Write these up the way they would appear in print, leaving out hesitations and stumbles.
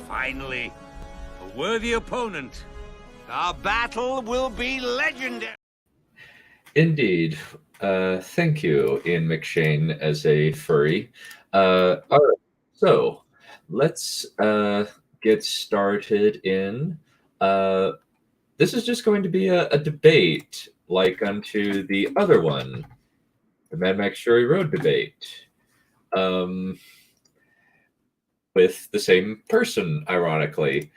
Finally, a worthy opponent. Our battle will be legendary. Indeed. Thank you, Ian McShane, as a furry. All right, so let's get started in. This is just going to be a debate, like unto the other one, the Mad Max Fury Road debate, with the same person, ironically.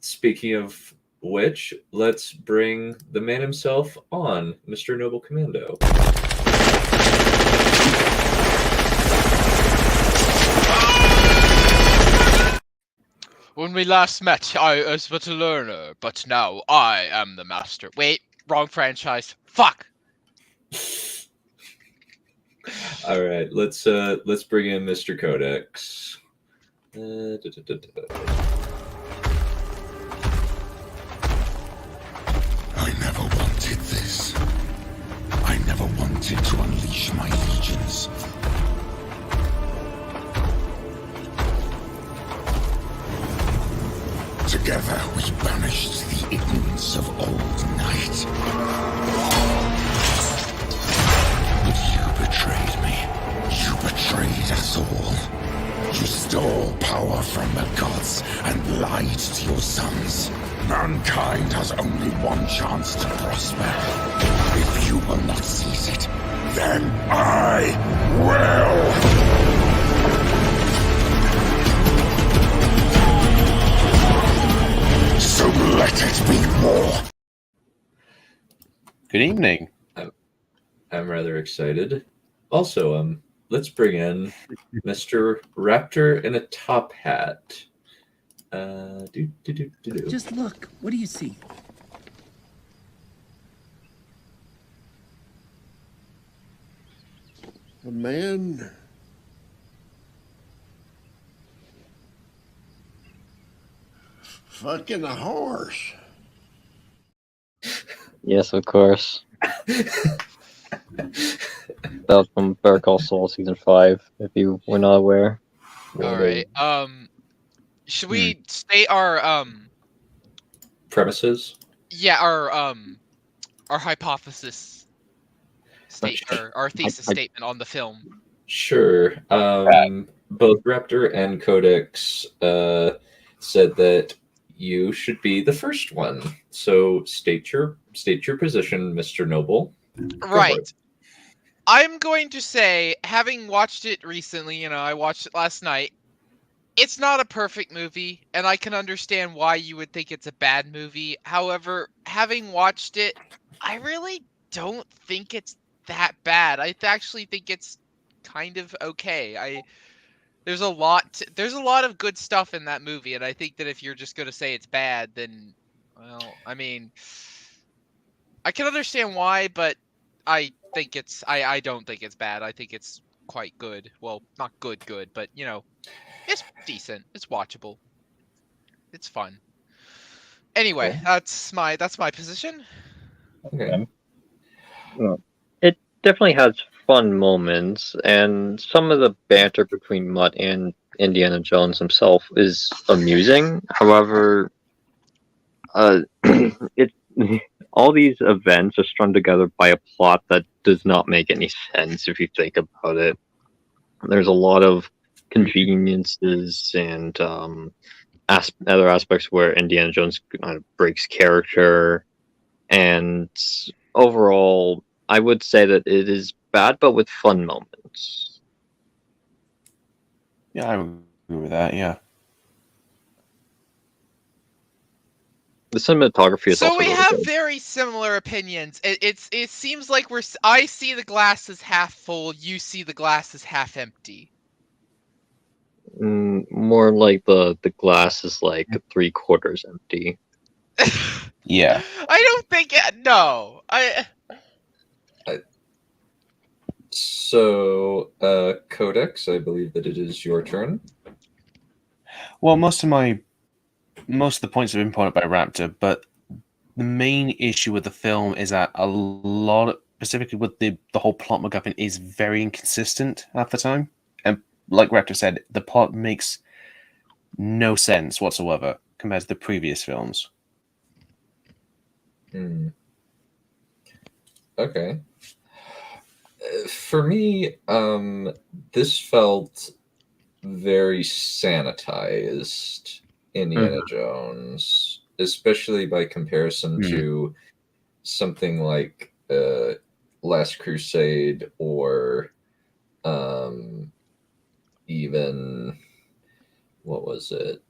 Speaking of which, let's bring the man himself on, Mr. Noble Commando. When we last met, I was but a learner, but now I am the master. Wait, wrong franchise. Fuck! All right, let's bring in Mr. Codex. I never wanted this. I never wanted to unleash my legions. Together we banished the ignorance of old night. But you betrayed me. You betrayed us all. You stole power from the gods and lied to your sons. Mankind has only one chance to prosper. If you will not seize it, then I will! So let it be war! Good evening. I'm rather excited. Also, let's bring in Mr. Raptor in a top hat. Just look. What do you see? A man. Fucking a horse. Yes, of course. That was from Better Call Saul season 5, if you were not aware. Alright, should we state our, premises? yeah, our hypothesis or our thesis statement on the film? Sure. Both Raptor and Codex said that you should be the first one. So state your position, Mr. Noble. Right. I'm going to say, having watched it recently, I watched it last night, it's not a perfect movie, and I can understand why you would think it's a bad movie. However, having watched it, I really don't think it's that bad. I actually think it's kind of okay. There's a lot of good stuff in that movie, and I think that if you're just going to say it's bad, then, well, I mean, I can understand why, but I don't think it's bad. I think it's quite good. Well, not good, but it's decent. It's watchable. It's fun. Anyway, that's my position. Okay. It definitely has fun moments, and some of the banter between Mutt and Indiana Jones himself is amusing. However, all these events are strung together by a plot that does not make any sense if you think about it. There's a lot of conveniences and other aspects where Indiana Jones kind of breaks character, and overall, I would say that it is bad, but with fun moments. Yeah, I would agree with that, yeah. The cinematography is also So we really have good. very similar opinions. It seems like I see the glass as half full, you see the glass as half empty. More like the glass is like 3/4 empty. Yeah. I don't think no. So, Codex, I believe that it is your turn. Well, most of the points have been pointed by Raptor, but the main issue with the film is that a lot, specifically with the whole plot MacGuffin, is very inconsistent half the time. And like Raptor said, the plot makes no sense whatsoever compared to the previous films. Okay. For me, this felt very sanitized Indiana Jones, especially by comparison to something like Last Crusade or even what was it?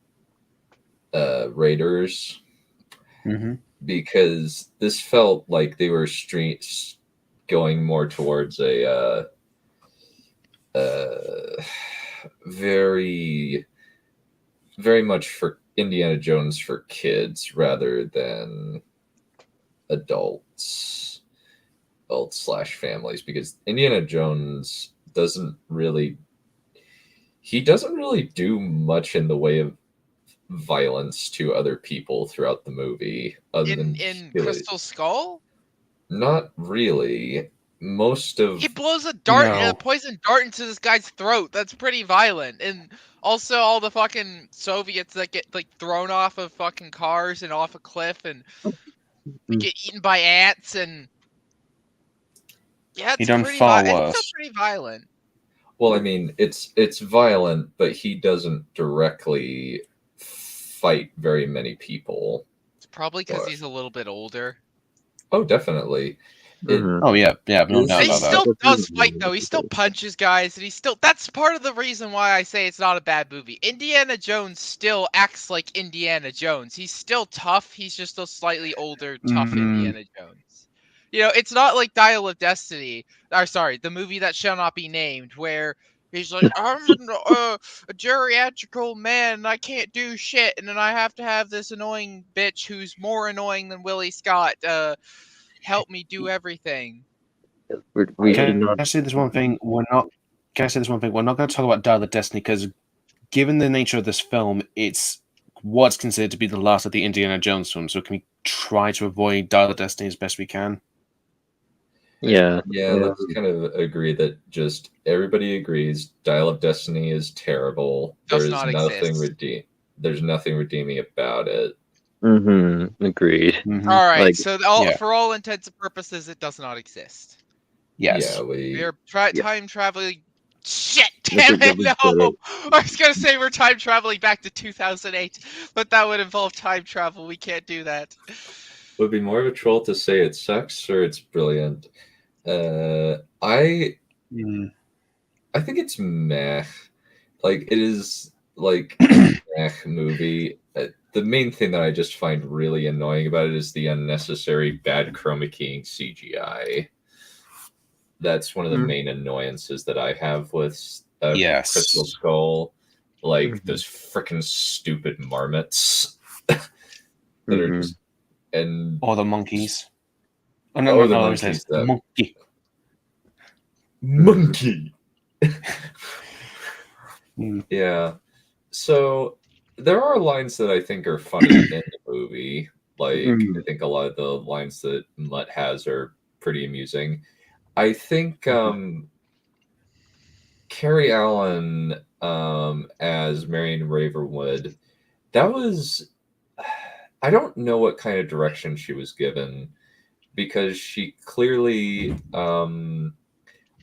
Raiders. Because this felt like they were going more towards a very, very much for Indiana Jones for kids rather than adults / families. Because Indiana Jones doesn't really do much in the way of violence to other people throughout the movie other than in Crystal Skull? Not really. He blows a poison dart into this guy's throat. That's pretty violent. And also all the fucking Soviets that get like thrown off of fucking cars and off a cliff and get eaten by ants and yeah, it's pretty violent. Well, I mean, it's violent, but he doesn't directly fight very many people. It's probably because he's a little bit older. Oh, definitely. No doubt about that. He still does fight though. He still punches guys, and that's part of the reason why I say it's not a bad movie. Indiana Jones still acts like Indiana Jones. He's still tough. He's just a slightly older, tough Indiana Jones. You know, it's not like Dial of Destiny. Or sorry, the movie that shall not be named, where he's like, I'm a geriatrical man, and I can't do shit, and then I have to have this annoying bitch who's more annoying than Willie Scott help me do everything. Can I say this one thing? We're not going to talk about Dial of Destiny because, given the nature of this film, it's what's considered to be the last of the Indiana Jones films. So can we try to avoid Dial of Destiny as best we can? Yeah, let's kind of agree that just everybody agrees Dial of Destiny is terrible. There's nothing redeeming about it. Agreed. All right, for all intents and purposes, it does not exist. Yes. Yeah, we're time traveling. Shit, damn it, no! I was gonna say we're time traveling back to 2008, but that would involve time travel. We can't do that. Would it be more of a troll to say it sucks or it's brilliant? I think it's meh. Like, it is like a meh movie. The main thing that I just find really annoying about it is the unnecessary bad chroma keying CGI. That's one of the main annoyances that I have with Crystal Skull. Like those freaking stupid marmots that are just or the monkeys. The monkeys. Monkey. Yeah. So there are lines that I think are funny in the movie. Like I think a lot of the lines that Mutt has are pretty amusing. I think Carrie Allen as Marion Ravenwood, that was, I don't know what kind of direction she was given, because she clearly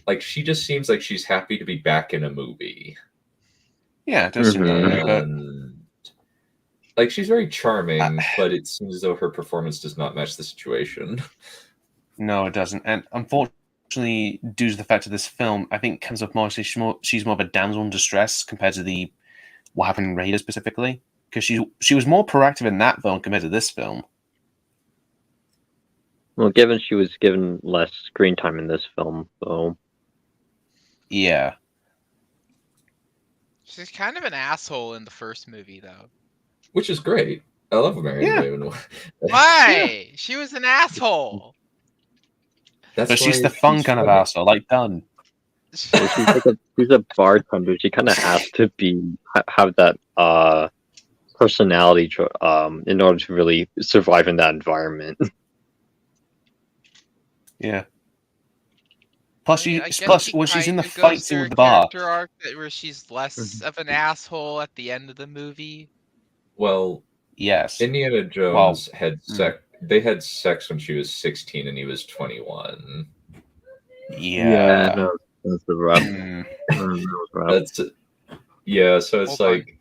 like she just seems like she's happy to be back in a movie. Yeah, it does seem that way, like she's very charming, but it seems as though her performance does not match the situation. No, it doesn't. And unfortunately, due to the fact of this film, I think comes up mostly she's more of a damsel in distress compared to what happened in Raiders specifically, because she was more proactive in that film compared to this film. Well, given she was given less screen time in this film, though. Yeah. She's kind of an asshole in the first movie, though. Which is great. I love Marion Ravenwood. Why? Yeah. She was an asshole. But she's the fun kind of asshole, like Dunn. She's a bartender. She kind of has to have that personality in order to really survive in that environment. Yeah. Plus, I mean, I guess plus she when she's in the kinda fight goes scene through with a the bar. character arc where she's less of an asshole at the end of the movie. Well, Yes. Indiana Jones had sex. They had sex when she was 16 and he was 21. Yeah. no, that's the rough. Mm. That was rough. That's yeah. So it's Hold on. like,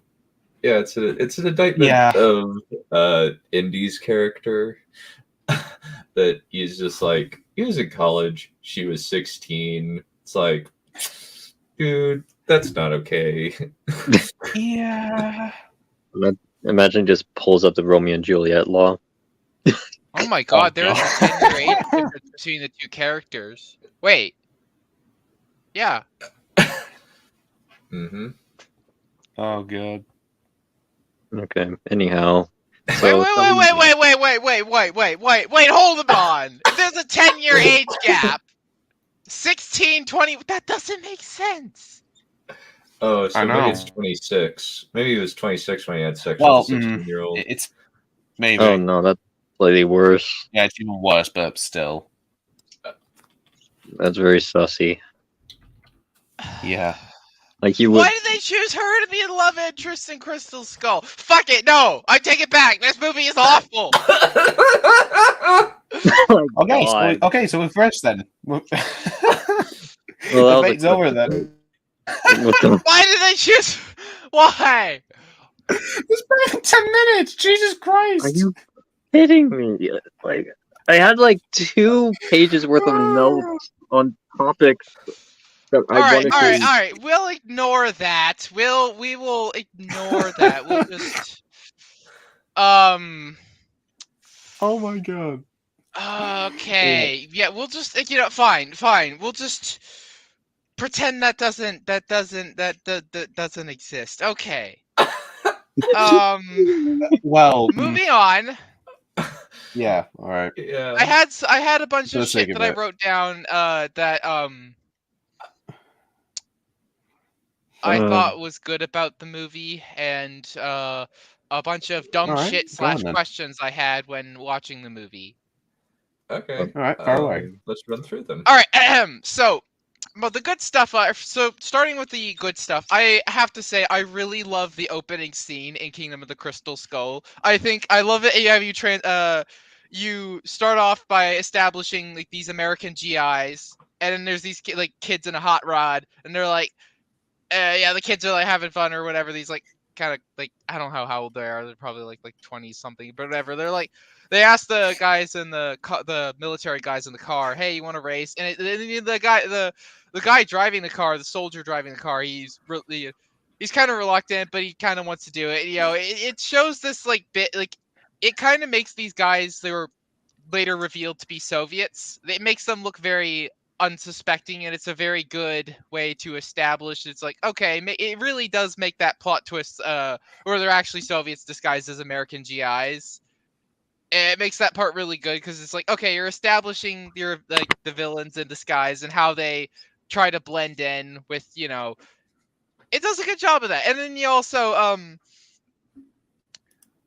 yeah, it's an indictment Yeah. of Indy's character that he's just like, he was in college, she was 16. It's like, dude, that's not okay. Yeah. Imagine just pulls up the Romeo and Juliet law. Oh my god, there is a God. 10-year age difference between the two characters. Wait. Yeah. Mm-hmm. Oh god. Okay. Anyhow. Wait, So wait, hold on. If there's a 10-year age gap, 16, 20, that doesn't make sense. Oh, so I maybe know. it's 26. Maybe he was 26 when he had sex Well, with a 16-year-old. it's maybe. Oh no, that's slightly worse. Yeah, it's even worse, but still. That's very sussy. Yeah. Like you would. Why did they choose her to be the love interest in Crystal Skull? Fuck it, no! I take it back. This movie is awful. Oh my Okay, God. so we're fresh then. Well, The that was debate's over then. What the- Why did they choose? Why? It's been 10 minutes. Jesus Christ. Are you kidding me? Like, I had like 2 pages worth of notes on topics that I wanted to. All right. We'll ignore that. We will ignore that. We'll just Oh my god. Okay. Yeah, we'll just fine. We'll just pretend that doesn't exist. Okay. Well, Moving on. yeah, all right. Yeah. I had a bunch For of the sake shit of that I it. wrote down that I thought was good about the movie, and a bunch of dumb All right, shit go on / then. questions I had when watching the movie. Okay. All right, far away. Let's run through them. All right, so, well, the good stuff. So starting with the good stuff, I have to say I really love the opening scene in Kingdom of the Crystal Skull. I think I love it. You start off by establishing like these American GIs, and then there's these like kids in a hot rod, and they're like, yeah, the kids are like having fun or whatever. These like kind of like, I don't know how old they are. They're probably like 20 something, but whatever. They're like, they ask the guys in the military guys in the car, "Hey, you want to race?" And the guy driving the car, the soldier driving the car, he's kind of reluctant, but he kind of wants to do it. You know, it shows this like bit like it kind of makes these guys, they were later revealed to be Soviets. It makes them look very unsuspecting, and it's a very good way to establish it's like, okay, it really does make that plot twist where they're actually Soviets disguised as American GIs. And it makes that part really good because it's like, okay, you're establishing your like the villains in disguise and how they try to blend in with, it does a good job of that. And then you also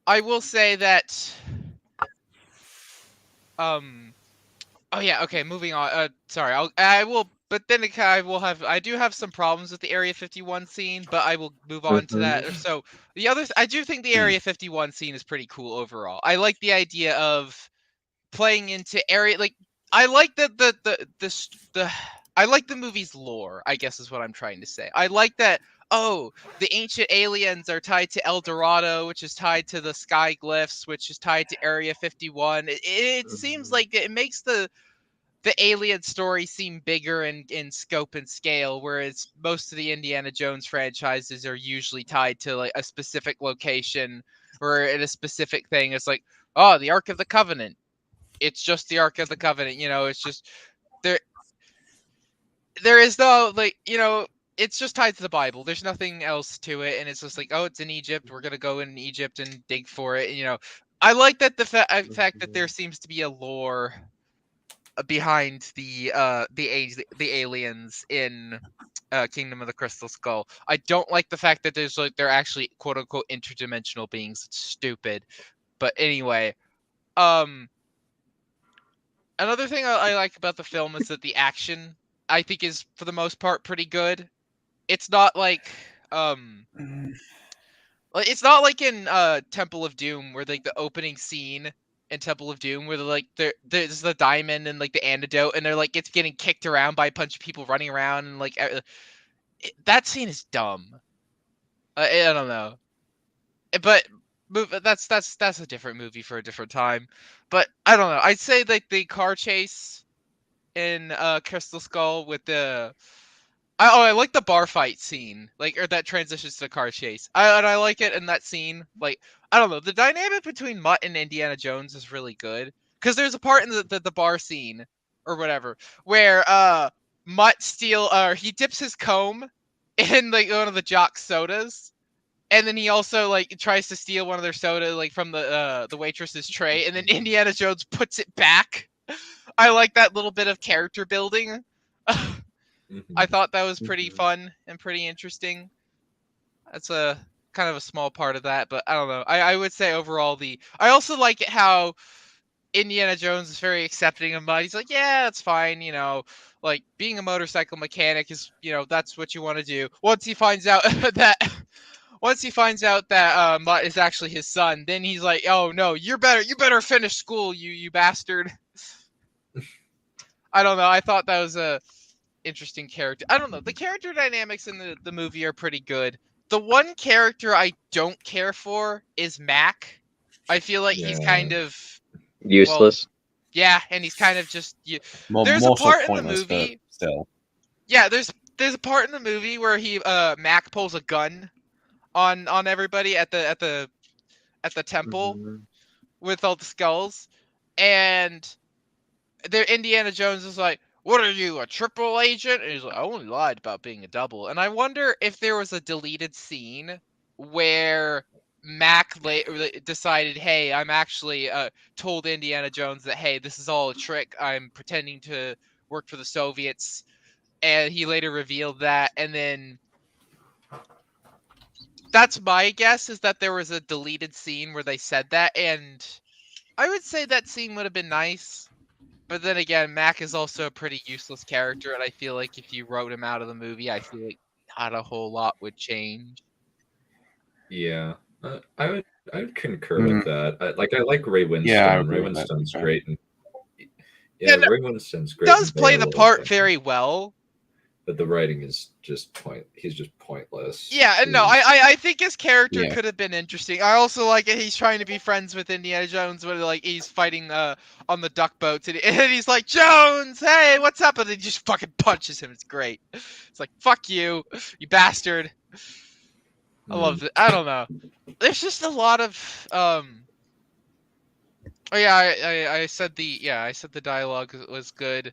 I will say that oh yeah, okay, moving on. Sorry, I do have some problems with the Area 51 scene, but I will move on to that. So I do think the Area 51 scene is pretty cool overall. I like the idea of playing into area, like I like I like the movie's lore, I guess is what I'm trying to say. I like that. Oh, the ancient aliens are tied to El Dorado, which is tied to the sky glyphs, which is tied to Area 51. It seems like it makes the alien story seem bigger in scope and scale, whereas most of the Indiana Jones franchises are usually tied to like a specific location or in a specific thing. It's like, oh, the Ark of the Covenant. It's just the Ark of the Covenant. It's just there is no like, it's just tied to the Bible. There's nothing else to it, and it's just like, oh, it's in Egypt. We're gonna go in Egypt and dig for it. I like that the fact that there seems to be a lore behind the aliens in Kingdom of the Crystal Skull. I don't like the fact that there's like they're actually quote unquote interdimensional beings. It's stupid. But anyway, another thing I like about the film is that the action I think is for the most part pretty good. It's not like it's not like in Temple of Doom where like the opening scene in Temple of Doom where like there's the diamond and like the antidote and they're like it's getting kicked around by a bunch of people running around and like that scene is dumb. I don't know, but that's a different movie for a different time. But I don't know. I'd say like the car chase in Crystal Skull with the I like the bar fight scene, like or that transitions to the car chase. I like it in that scene. Like I don't know, the dynamic between Mutt and Indiana Jones is really good because there's a part in the bar scene or whatever where Mutt he dips his comb in like one of the jock sodas. And then he also like tries to steal one of their soda like from the waitress's tray, and then Indiana Jones puts it back. I like that little bit of character building. I thought that was pretty fun and pretty interesting. That's a kind of a small part of that, but I don't know. I would say overall I also like it how Indiana Jones is very accepting of Mutt. He's like, yeah, that's fine, you know, like being a motorcycle mechanic is, you know, that's what you want to do. Once he finds out that Mutt is actually his son, then he's like, "Oh no, you better finish school, you bastard." I don't know. I thought that was a interesting character. I don't know. The character dynamics in the movie are pretty good. The one character I don't care for is Mac. I feel like he's kind of useless. Well, yeah, and he's kind of just There's a part in the movie. Still. Yeah, there's a part in the movie where Mac pulls a gun on everybody at the temple with all the skulls, and there Indiana Jones is like, "What are you, a triple agent?" And he's like, "I only lied about being a double." And I wonder if there was a deleted scene where Mac decided, "Hey, I'm actually told Indiana Jones that, hey, this is all a trick. I'm pretending to work for the Soviets," and he later revealed that, and then. That's my guess, is that there was a deleted scene where they said that, and I would say that scene would have been nice. But then again, Mac is also a pretty useless character, and I feel like if you wrote him out of the movie, I feel like not a whole lot would change. Yeah, I would concur with that. I like Ray Winstone. Yeah, Ray Winstone's great. Ray Winstone's great. Does play the part very well. But the writing is just he's just pointless. Yeah, and no, I think his character could have been interesting. I also like it. He's trying to be friends with Indiana Jones when like he's fighting on the duck boats, and he's like, "Jones, hey, what's up?" And he just fucking punches him. It's great. It's like, "Fuck you, you bastard." I love it. I don't know. There's just a lot of Oh yeah, I said the dialogue was good.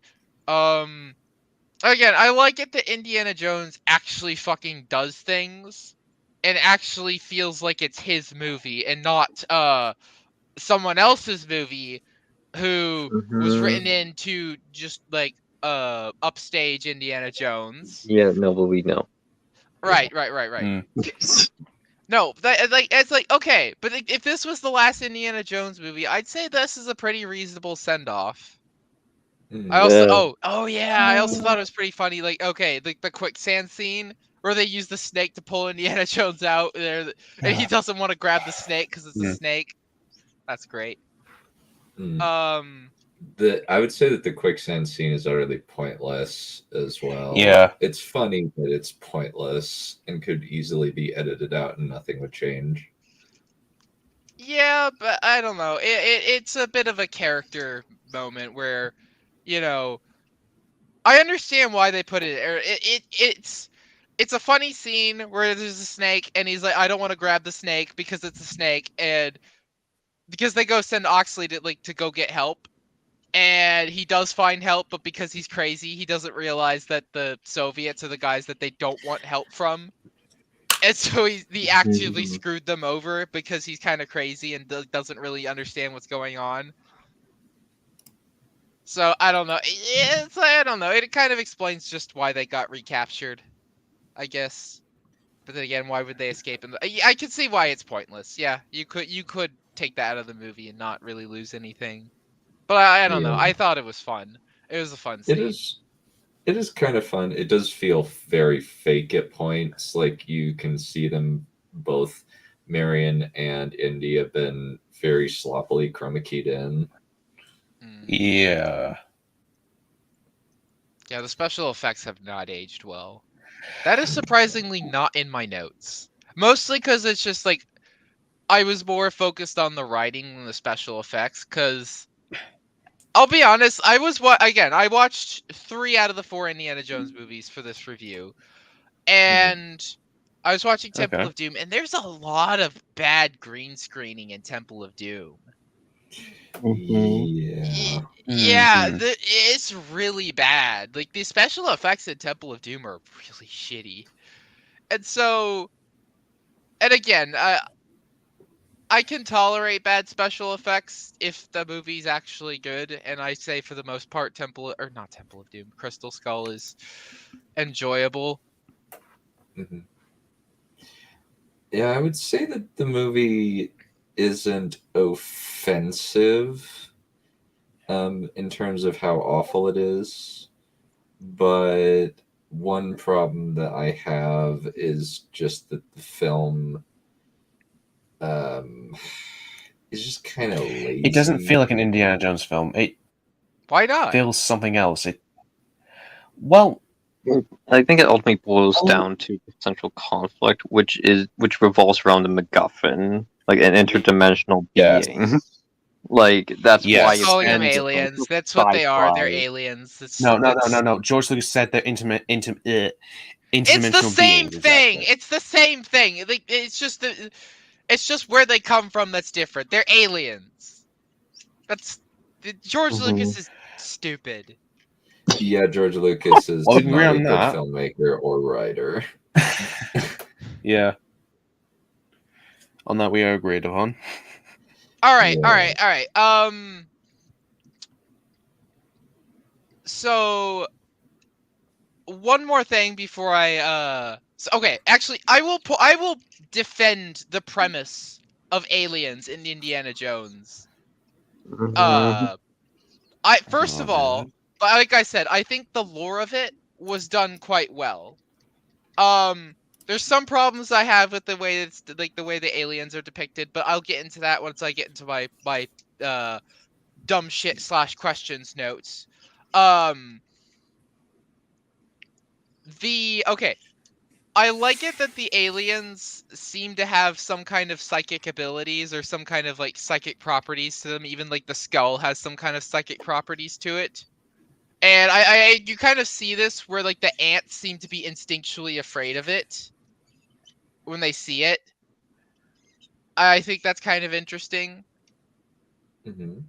Again, I like it that Indiana Jones actually fucking does things and actually feels like it's his movie and not someone else's movie who was written in to just like upstage Indiana Jones. Yeah, no, but we know. Right. No, it's like, okay, but if this was the last Indiana Jones movie, I'd say this is a pretty reasonable send-off. I also I also thought it was pretty funny. Like, okay, the quicksand scene where they use the snake to pull Indiana Jones out there, and he doesn't want to grab the snake because it's a snake. That's great. I would say that the quicksand scene is utterly pointless as well. Yeah, it's funny, but it's pointless and could easily be edited out, and nothing would change. Yeah, but I don't know. It's a bit of a character moment where. You know, I understand why they put it. It's a funny scene where there's a snake, and he's like, "I don't want to grab the snake because it's a snake," and because they go send Oxley to go get help, and he does find help, but because he's crazy, he doesn't realize that the Soviets are the guys that they don't want help from, and so he actively screwed them over because he's kind of crazy and doesn't really understand what's going on. So, I don't know. I don't know. It kind of explains just why they got recaptured, I guess. But then again, why would they escape? I can see why it's pointless. Yeah, you could take that out of the movie and not really lose anything. But I don't know. I thought it was fun. It was a fun scene. It is kind of fun. It does feel very fake at points. Like you can see them both, Marion and Indy, have been very sloppily chroma keyed in. Yeah. Yeah, the special effects have not aged well. That is surprisingly not in my notes. Mostly because it's just like I was more focused on the writing than the special effects. Because I'll be honest, I watched 3 out of the 4 Indiana Jones movies for this review, and I was watching Temple Okay. of Doom, and there's a lot of bad green screening in Temple of Doom. Yeah. Yeah, Mhm. it's really bad. Like, the special effects in Temple of Doom are really shitty. And so, and again, I can tolerate bad special effects if the movie's actually good, and I say for the most part, not Temple of Doom, Crystal Skull is enjoyable. Mhm. Yeah, I would say that the movie isn't offensive in terms of how awful it is, but one problem that I have is just that the film is just kind of lazy. It doesn't feel like an Indiana Jones film. It Why not? feels something else. Well, I think it ultimately boils Oh. down to the central conflict, which revolves around the MacGuffin, like an interdimensional Yes. being. Like that's Yes. why it's Calling them and- aliens. That's what they are. They're aliens. No. George Lucas said they're interdimensional It's the same beings, thing. exactly. It's the same thing. Like, it's just where they come from that's different. They're aliens. George Lucas is stupid. Yeah, George Lucas is Well, we can not a agree good on that. filmmaker or writer. Yeah. On that we are agreed upon. All right. Yeah. So one more thing before okay, actually I will defend the premise of aliens in Indiana Jones. First of all, like I said, I think the lore of it was done quite well. There's some problems I have with the way the way the aliens are depicted, but I'll get into that once I get into my dumb shit / questions notes. Okay. I like it that the aliens seem to have some kind of psychic abilities or some kind of like psychic properties to them. Even like the skull has some kind of psychic properties to it. And you kind of see this where like the ants seem to be instinctually afraid of it when they see it. I think that's kind of interesting. Mm-hmm.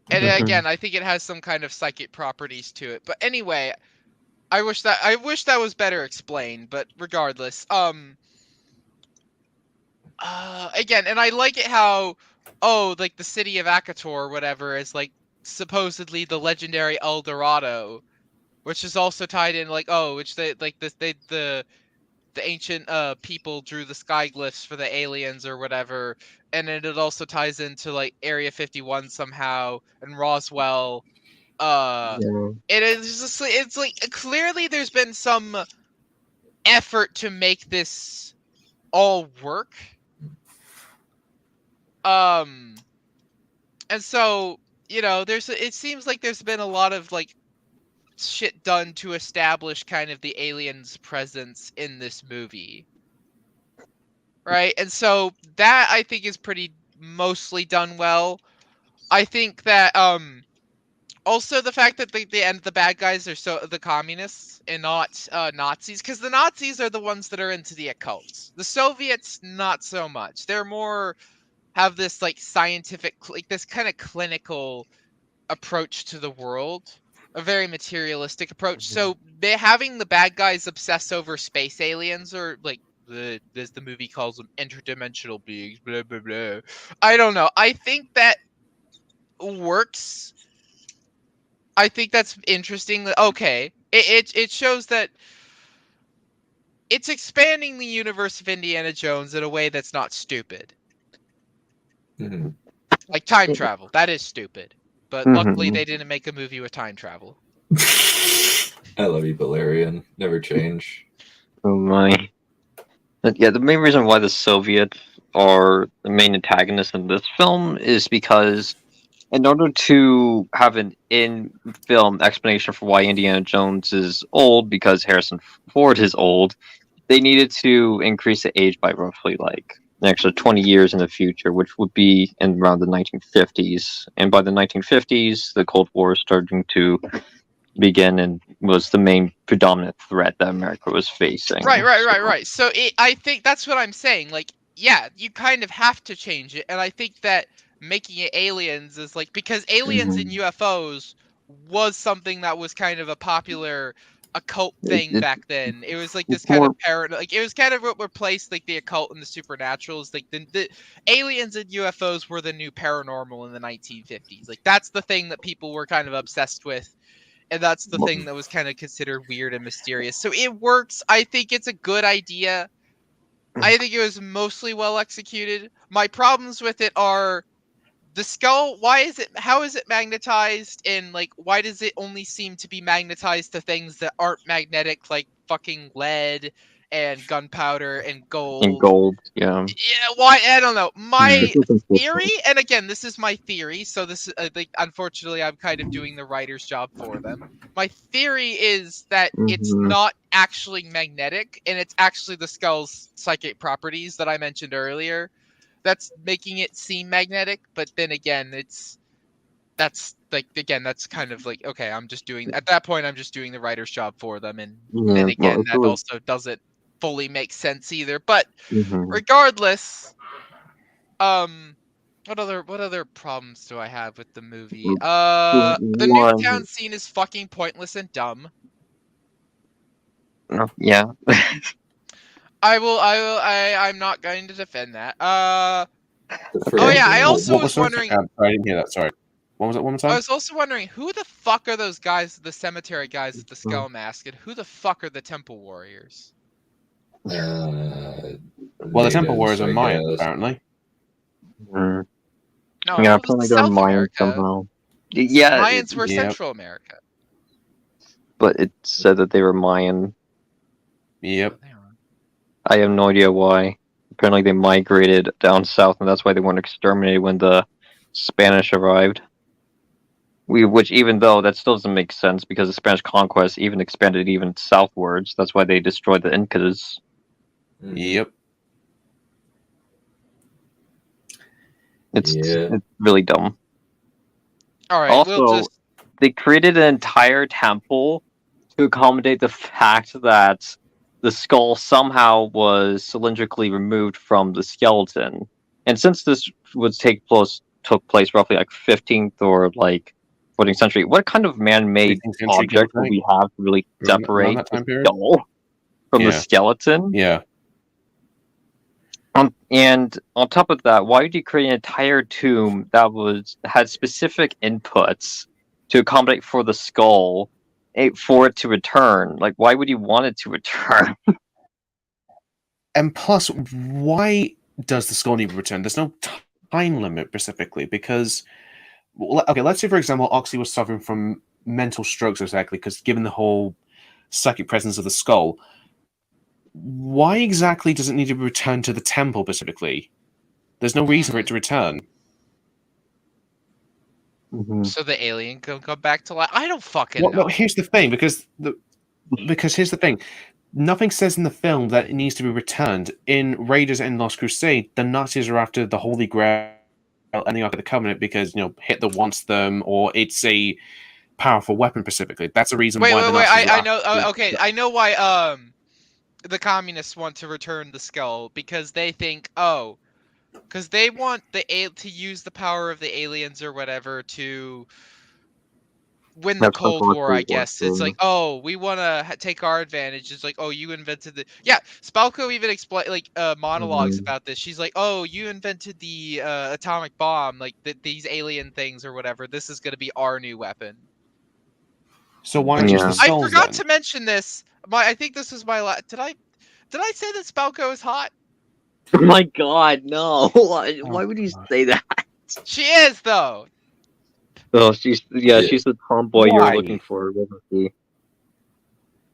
And again, I think it has some kind of psychic properties to it. But anyway, I wish that was better explained, but regardless, again, and I like it how, like the city of Akator or whatever is like supposedly the legendary El Dorado, which is also tied in like, which the ancient people drew the sky glyphs for the aliens or whatever, and then it also ties into like Area 51 somehow and Roswell. It is just, it's like clearly there's been some effort to make this all work. And so, it seems like there's been a lot of like shit done to establish kind of the aliens' presence in this movie. Right? And so that I think is pretty mostly done well. I think that also the fact that the bad guys are the communists and not Nazis, because the Nazis are the ones that are into the occult. The Soviets not so much. They're more have this like scientific, like this kind of clinical approach to the world, a very materialistic approach. So having the bad guys obsess over space aliens or like as the movie calls them, interdimensional beings, blah blah blah. I don't know. I think that works. I think that's interesting. Okay, it shows that it's expanding the universe of Indiana Jones in a way that's not stupid. Mm-hmm. Like time travel, that is stupid. But luckily they didn't make a movie with time travel. I love you, Valerian. Never change. Oh my. But yeah, the main reason why the Soviets are the main antagonists in this film is because in order to have an in-film explanation for why Indiana Jones is old, because Harrison Ford is old, they needed to increase the age by roughly like an extra 20 years in the future, which would be in around the 1950s. And by the 1950s, the Cold War is starting to begin and was the main predominant threat that America was facing. Right. So I think that's what I'm saying. Like, yeah, you kind of have to change it, and I think that making it aliens is like, because aliens and UFOs was something that was kind of a popular occult thing back then. It was like this kind of like it was kind of what replaced like the occult and the supernaturals. Like the aliens and UFOs were the new paranormal in the 1950s. Like that's the thing that people were kind of obsessed with. And that's the thing that was kind of considered weird and mysterious. So it works. I think it's a good idea. I think it was mostly well executed. My problems with it are the skull. How is it magnetized? And like, why does it only seem to be magnetized to things that aren't magnetic, like fucking lead and gunpowder and gold? And gold, yeah. Yeah, why? I don't know. My theory, and again, this is my theory, so this is, like, unfortunately, I'm kind of doing the writer's job for them. My theory is that it's not actually magnetic, and it's actually the skull's psychic properties that I mentioned earlier that's making it seem magnetic. But then again, that's kind of like, okay, at that point, I'm just doing the writer's job for them, and then again, that also doesn't fully make sense either. But regardless, what other problems do I have with the movie? The Newtown scene is fucking pointless and dumb. Yeah. I'm not going to defend that. I also was wondering. I didn't hear that. Sorry. What was it? One more time. I was also wondering, who the fuck are those guys, the cemetery guys with the skull mask, and who the fuck are the Temple Warriors? Well, the Temple Warriors are Mayans, apparently. No, yeah, apparently they're Mayans somehow. Yeah, Mayans were Central America. But it said that they were Mayan. Yep. I have no idea why. Apparently they migrated down south, and that's why they weren't exterminated when the Spanish arrived. Which, even though that still doesn't make sense, because the Spanish conquest even expanded even southwards. That's why they destroyed the Incas. Yep. It's really dumb. All right. Also, they created an entire temple to accommodate the fact that the skull somehow was cylindrically removed from the skeleton. And since this took place roughly like 15th or like 14th century, what kind of man-made object would we have to really separate the skull from the skeleton? Yeah. And on top of that, why did you create an entire tomb that had specific inputs to accommodate for the skull, for it to return? Like, why would you want it to return? And plus, why does the skull need to return? There's no time limit specifically, because, okay, let's say, for example, Oxy was suffering from mental strokes, exactly, because given the whole psychic presence of the skull, why exactly does it need to return to the temple specifically? There's no reason for it to return. So the alien can come back to life? I don't fucking know. Well, here's the thing, because here's the thing. Nothing says in the film that it needs to be returned. In Raiders and Lost Crusade, the Nazis are after the Holy Grail and the Ark of the Covenant because, Hitler wants them, or it's a powerful weapon specifically. That's the reason why the Nazis I know. Okay, I know why the communists want to return the skull, because they think, because they want to use the power of the aliens or whatever to win the Cold War, I guess. It's like, we want to take our advantage. It's like, you invented the... Yeah, Spalko even explained, monologues about this. She's like, you invented the atomic bomb, like, these alien things or whatever. This is going to be our new weapon. So why don't you use the skulls, I forgot to mention this. I think this was my last... Did I say that Spalko is hot? Oh my god, no. Why would you say that? She is, though. Oh, she's the tomboy you were looking for, wasn't she?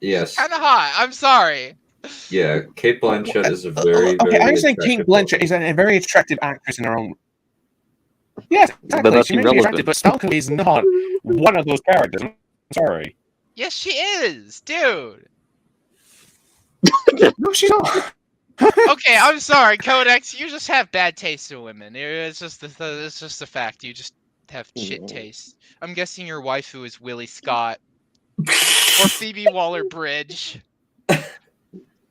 Yes. Kind of hot. I'm sorry. Yeah, Kate Blanchett is a very, Okay, very I'm saying Kate attractive Blanchett woman. is a very attractive actress in her own. Yes, exactly. that's She may be attractive, irrelevant. but Falco is not one of those characters. I'm sorry. Yes, she is, dude. No, she's not. Okay, I'm sorry, Codex. You just have bad taste in women. It's just a fact. You just have shit taste. I'm guessing your waifu is Willie Scott or Phoebe Waller-Bridge.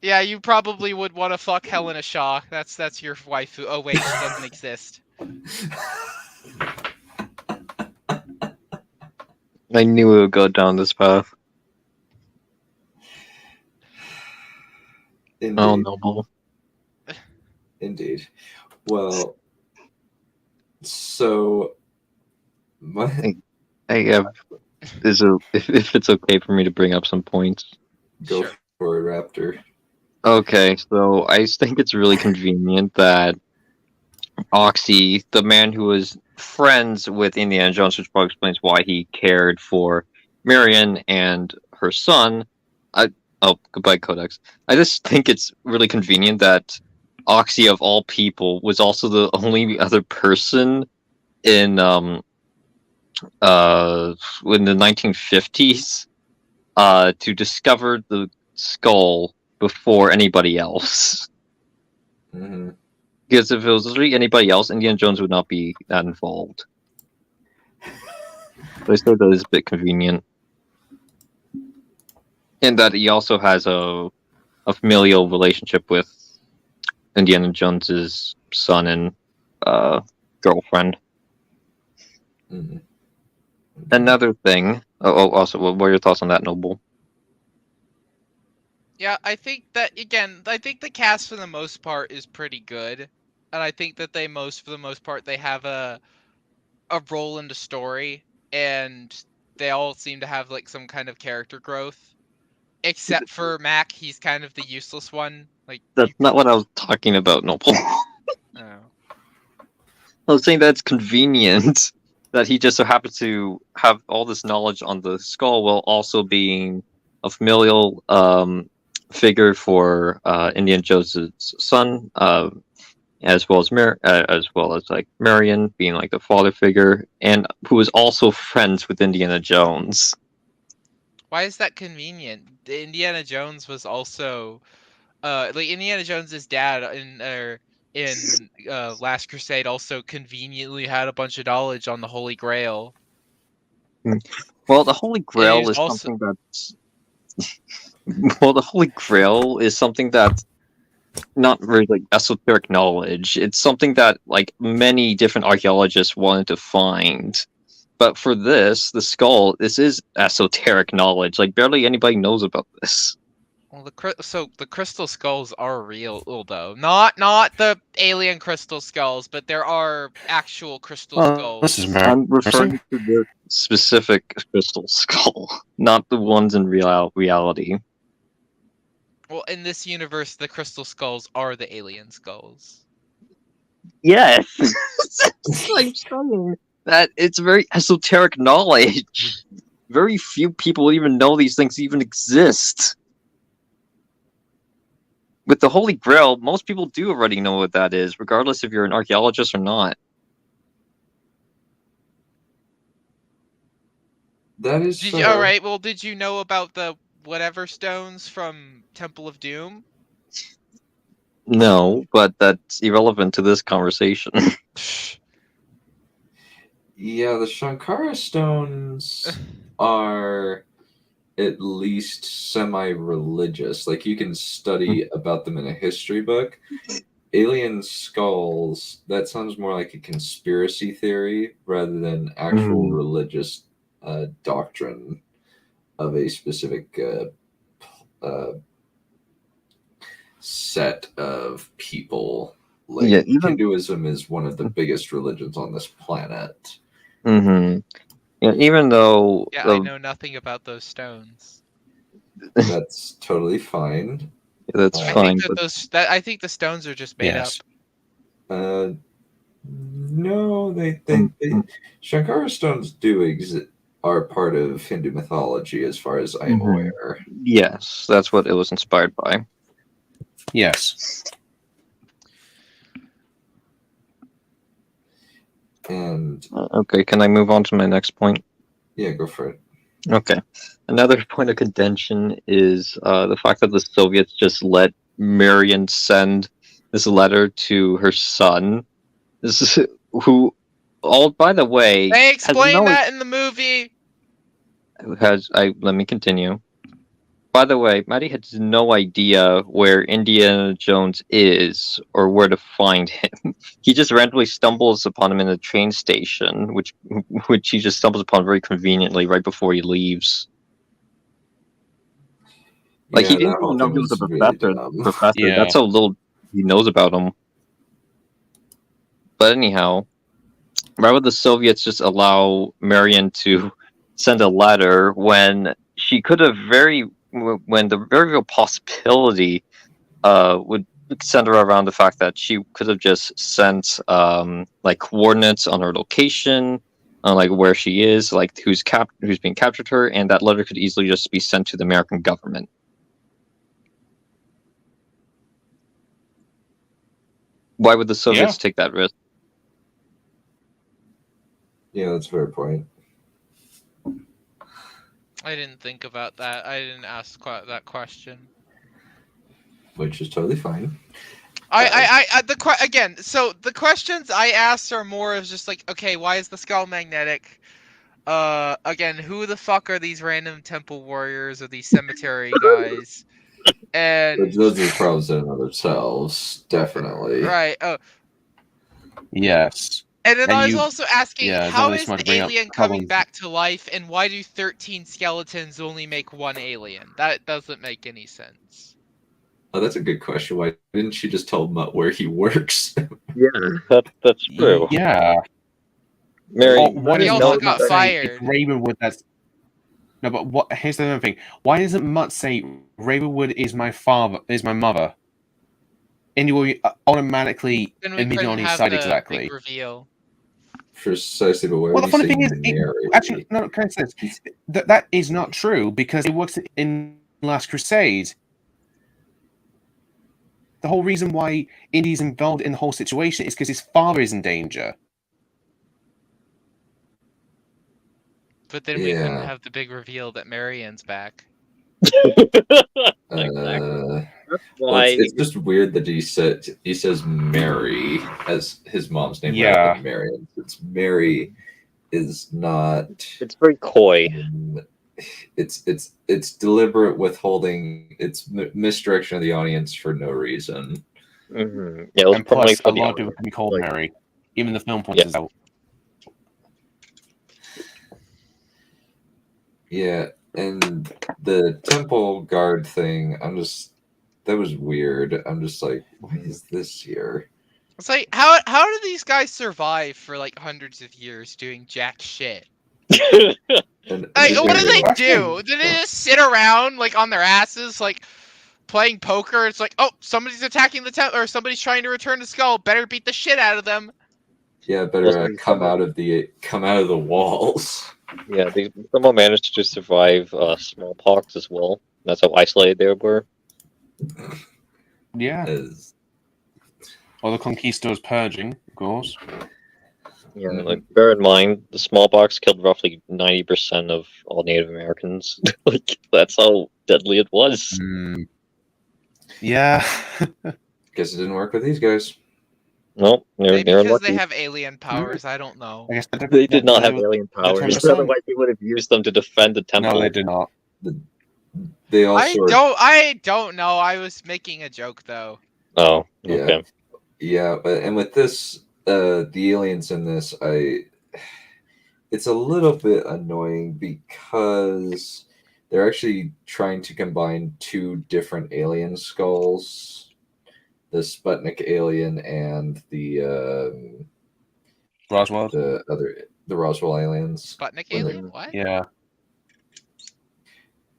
Yeah, you probably would want to fuck Helena Shaw. That's your waifu. Oh wait, she doesn't exist. I knew it would go down this path. Indeed. Oh, Noble. Indeed. Well, so I have. If it's okay for me to bring up some points. go Sure. for it, Raptor. Okay, so I think it's really convenient that Oxy, the man who was friends with Indiana Jones, which probably explains why he cared for Marion and her son. Oh, goodbye, Codex. I just think it's really convenient that Oxy, of all people, was also the only other person in the 1950s to discover the skull before anybody else. Mm-hmm. Because if it was literally anybody else, Indiana Jones would not be that involved. But I still thought it was a bit convenient. And that he also has a familial relationship with Indiana Jones's son and girlfriend. Mm-hmm. Another thing. Also, what are your thoughts on that, Noble? Yeah, I think that again. I think the cast for the most part is pretty good, and I think that for the most part, they have a role in the story, and they all seem to have like some kind of character growth. Except for Mac, he's kind of the useless one. Like That's not what I was talking about, Noble. Oh. I was saying that's convenient that he just so happened to have all this knowledge on the skull while also being a familial figure for Indiana Jones' son, as well as like Marion being like the father figure, and who is also friends with Indiana Jones. Why is that convenient? Indiana Jones was also, like Indiana Jones's dad in Last Crusade also conveniently had a bunch of knowledge on the Holy Grail. Well, the Holy Grail he's is also- something that's. Well, the Holy Grail is something that's not very like esoteric knowledge. It's something that like many different archaeologists wanted to find. But for this, the skull, this is esoteric knowledge. Like barely anybody knows about this. Well, the crystal skulls are real, though. Not the alien crystal skulls, but there are actual crystal skulls. This is I'm referring to the specific crystal skull, not the ones in reality. Well, in this universe, the crystal skulls are the alien skulls. Yes, I'm saying that it's very esoteric knowledge. Very few people even know these things even exist. With the Holy Grail, most people do already know what that is, regardless if you're an archaeologist or not. That is fair. All right. Well, did you know about the whatever stones from Temple of Doom? No, but that's irrelevant to this conversation. Yeah, the Shankara stones are at least semi-religious. Like you can study about them in a history book. Alien skulls, that sounds more like a conspiracy theory rather than actual religious doctrine of a specific set of people. Like Yeah, even- Hinduism is one of the biggest religions on this planet. Mm-hmm. Yeah, even though Yeah, I know nothing about those stones. That's totally fine. that's I fine. I think the stones are just made Yes. No, they Shankara stones are part of Hindu mythology, as far as I am aware. Yes, that's what it was inspired by. Yes. And Okay, can I move on to my next point? yeah, go for it. Okay. Another point of contention is the fact that the Soviets just let Marion send this letter to her son. This is who, all by the way, They has explain no- that in the movie. Let me continue. By the way, Maddie has no idea where Indiana Jones is or where to find him. He just randomly stumbles upon him in a train station, which he just stumbles upon very conveniently right before he leaves. Like, Yeah, he didn't that whole even know thing he was a was really professor. Yeah. That's how little he knows about him. But anyhow, why would the Soviets just allow Marion to send a letter when she could have when the very real possibility would center around the fact that she could have just sent like coordinates on her location, on like where she is, like who's being captured her, and that letter could easily just be sent to the American government. Why would the Soviets take that risk? Yeah, that's a fair point. I didn't think about that. I didn't ask that question. Which is totally fine. Again, so the questions I asked are more of just like, okay, why is the skull magnetic? Again, who the fuck are these random temple warriors or these cemetery guys? And Those are problems in and of themselves, definitely. right. Oh, Yes. and then And I was you- also asking, yeah, how don't is just want the to bring up alien coming problems. back to life, and why do 13 skeletons only make one alien? That doesn't make any sense. Oh, that's a good question. Why didn't she just tell Mutt where he works? Yeah, that's true. Yeah. Mary, Oh, why He does also Mutt got say fired. Ravenwood? That's no, but what? Here's the other thing. Why doesn't Mutt say Ravenwood is my father? Is my mother? And you will automatically Then we immediately couldn't on his have side the exactly. big reveal. Precisely, but why Well, would the you funny say thing is, Mary? actually, no, can I say this? That is not true because it works in Last Crusade. The whole reason why Indy's involved in the whole situation is because his father is in danger. But then we couldn't Yeah. have the big reveal that Marion's back. Well, it's just weird that he says Mary as his mom's name Yeah. rather than Marion. Since Mary is not. It's very coy. It's deliberate withholding. It's misdirection of the audience for no reason. Mm-hmm. Yeah, it was And probably plus, for a the lot of people can be called like- Mary. Even the film points Yeah. this out. Yeah, and the temple guard thing, that was weird. I'm just like, why is this here? It's like, how do these guys survive for like hundreds of years doing jack shit? And Like, what do they Question. do? Do they just sit around like on their asses, like playing poker? It's like, oh, somebody's attacking the temple, or somebody's trying to return the skull. Better beat the shit out of them. Yeah, better come out of the walls. Yeah, they somehow managed to survive smallpox as well. That's how isolated they were. Yeah. As Or the Conquistadors purging, of course. Yeah, like bear in mind, the smallpox killed roughly 90% of all Native Americans. Like that's how deadly it was. Yeah. guess it didn't work with these guys. Nope, Maybe they're because they unlucky. have alien powers. I don't know. I guess They did not have the alien powers. 10%. Otherwise, they would have used them to defend the temple. No, they did not. They also I don't know. I was making a joke though. Oh, Yeah. okay. Yeah, and with this, the aliens in this, it's a little bit annoying because they're actually trying to combine two different alien skulls. The Sputnik alien and the Roswell. the Roswell aliens. Sputnik When alien? What? Yeah.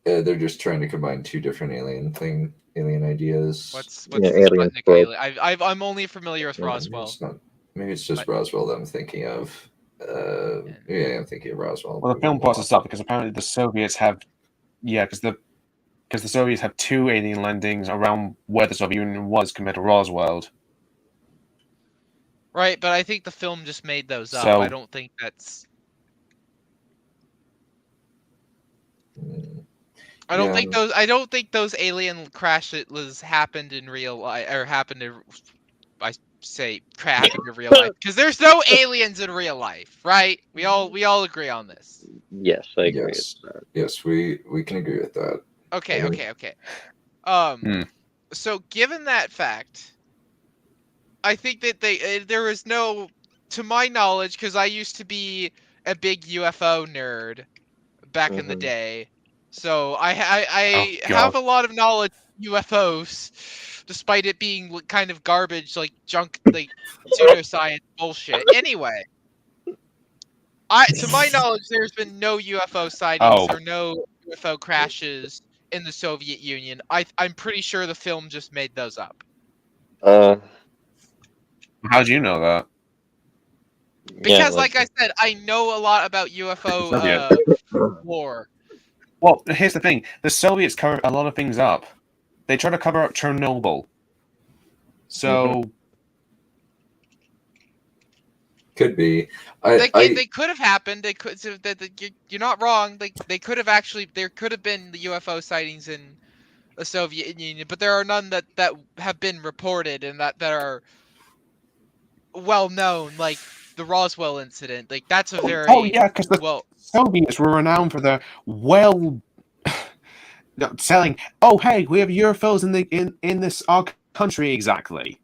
They're just trying to combine two different alien ideas. What's Yeah, the alien Sputnik probe. alien? I'm only familiar with Yeah, Roswell. Maybe it's just Roswell that I'm thinking of. Yeah, I'm thinking of Roswell. Well, the film brought us up because apparently the Soviets have, because the Soviets have 2 alien landings around where the Soviet Union was compared to Roswell. Right, but I think the film just made those up. So- I don't think that's. I don't think those. I don't think those alien crashes happened in real life, or happened in. I say happened in real life because there's no aliens in real life, right? We all agree on this. Yes, I agree Yes. with that. Yes, we can agree with that. Okay, Mhm. okay. Hmm. So given that fact, I think that there was no, to my knowledge, because I used to be a big UFO nerd back in the Mhm. day, so I Oh, have God. a lot of knowledge of UFOs, despite it being kind of garbage, like junk, like pseudoscience bullshit. Anyway, to my knowledge, there's been no UFO sightings Oh. or no UFO crashes in the Soviet Union. I'm pretty sure the film just made those up. How do you know that? Because, like I said, I know a lot about UFO lore. Well, here's the thing: the Soviets cover a lot of things up. They try to cover up Chernobyl. So Could be. They could have happened. They could. So you're not wrong. They could have actually. There could have been the UFO sightings in the Soviet Union, but there are none that have been reported and that are well known, like the Roswell incident. Like that's a very because the Soviets were renowned for their selling. Oh, hey, we have UFOs in this our country exactly.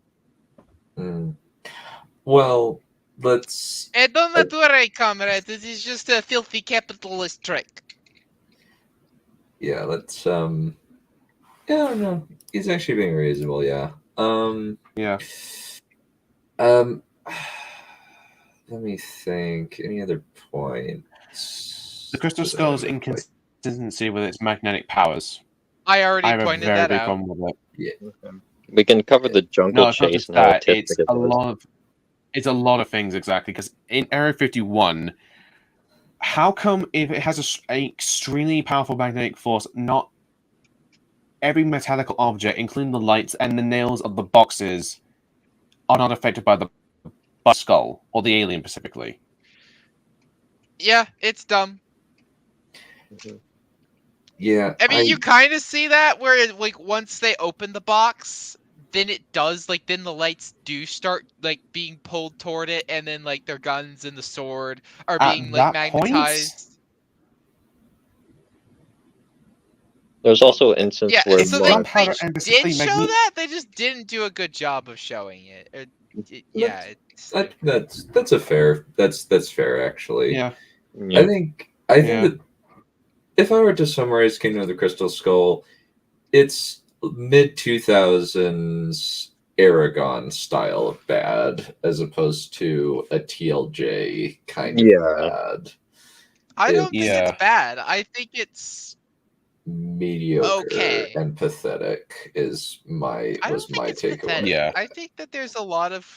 Well, let's. Don't worry, comrade. This is just a filthy capitalist trick. Yeah, let's. Yeah, no, he's actually being reasonable. Yeah. Yeah. Let me think. Any other points? The crystal skull's inconsistency with its magnetic powers. I already have pointed a very that big out. problem with it. Yeah. We can cover the jungle No, it's not chase just and how that. artistic It's it a was. lot of. It's a lot of things exactly because in Area 51, how come if it has an extremely powerful magnetic force, not every metallic object, including the lights and the nails of the boxes, are not affected by the skull or the alien specifically? Yeah, it's dumb. Yeah. I mean, you kind of see that where like once they open the box, then it does then the lights do start being pulled toward it, and then their guns and the sword are being magnetized. There's also an instance where so they did show that. They just didn't do a good job of showing it. That's a fair. That's fair actually. Yeah. I think that if I were to summarize Kingdom of the Crystal Skull, it's mid-2000s Aragon style of bad, as opposed to a TLJ kind of bad. I don't think it's bad. I think it's mediocre and pathetic. Was my takeaway. Yeah, I think that there's a lot of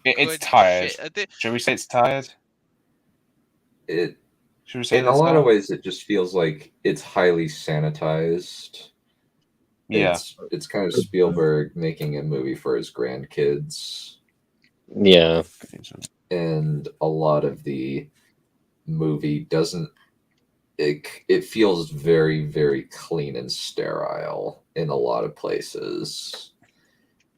it's tired. Shit. Should we say it's tired? In a lot of ways, it just feels like it's highly sanitized. Yeah. It's kind of Spielberg making a movie for his grandkids. Yeah. And a lot of the movie doesn't... It feels very, very clean and sterile in a lot of places.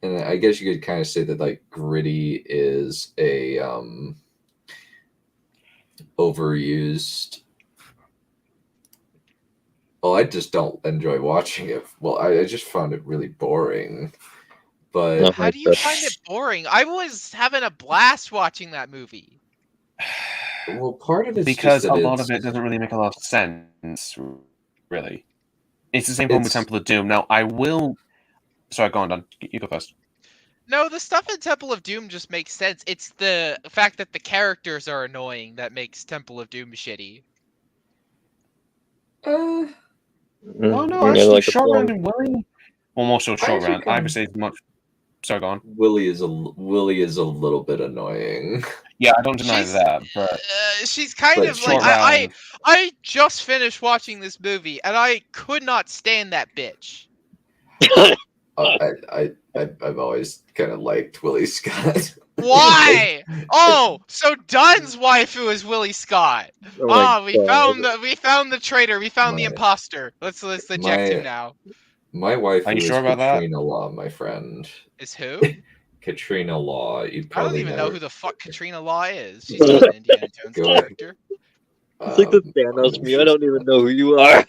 And I guess you could kind of say that Gritty is a... overused. Well, I just don't enjoy watching it. Well, I just found it really boring. But how do you find it boring? I was having a blast watching that movie. Well, part of it's because a lot of it doesn't really make a lot of sense. Really, it's the same problem with Temple of Doom. Now, I will. Sorry, go on, Don. You go first. No, the stuff in Temple of Doom just makes sense. It's the fact that the characters are annoying that makes Temple of Doom shitty. Oh no, actually, Short Round and Willie. Well, more so Short Round. I would say it's much sorry, go on. Willie is a little bit annoying. Yeah, I don't deny She's- that, but she's kind But of like short round. I just finished watching this movie and I could not stand that bitch. I've always kind of liked Willie Scott. Why? Oh, so Dunn's waifu is Willie Scott. Oh my We found the traitor. We found the My- imposter. Let's eject him now. My wife Are you is sure about that? Katrina Law, my friend. Is who? Katrina Law. You I don't probably even never... know who the fuck Katrina Law is. She's not an Indiana Jones Go ahead. character. It's like the Thanos me. I don't even know who you are.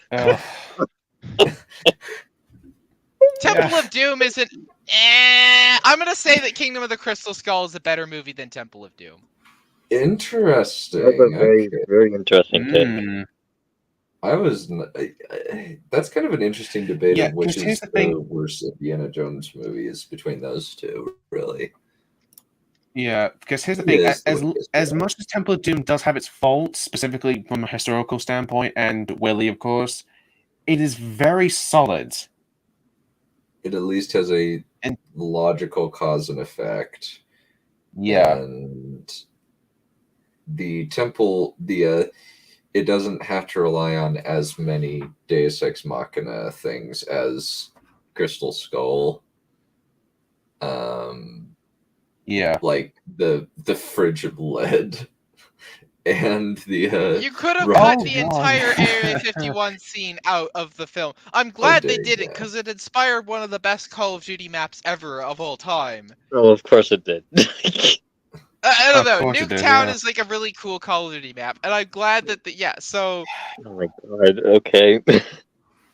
Temple of Doom isn't. I'm gonna say that Kingdom of the Crystal Skull is a better movie than Temple of Doom. Interesting. That's a very, Okay. very interesting take. That's kind of an interesting debate Yeah, of which 'cause here's is the thing. the worst Indiana Jones movies between those two, really. Yeah, because here's the thing: Yes, as much as Temple of Doom does have its faults, specifically from a historical standpoint, and Willie, of course, it is very solid. It at least has a And- logical cause and effect. Yeah, And the temple, it doesn't have to rely on as many Deus Ex Machina things as Crystal Skull. yeah. Like the fridge of lead and the You could have Right. cut the Oh, entire God. Area 51 scene out of the film. I'm glad they dang, did it yeah. because it inspired one of the best Call of Duty maps ever of all time. Oh, of course it did. I don't Of know. course it did, Nuketown yeah. is like a really cool Call of Duty map, and I'm glad that so. Oh my god. Okay.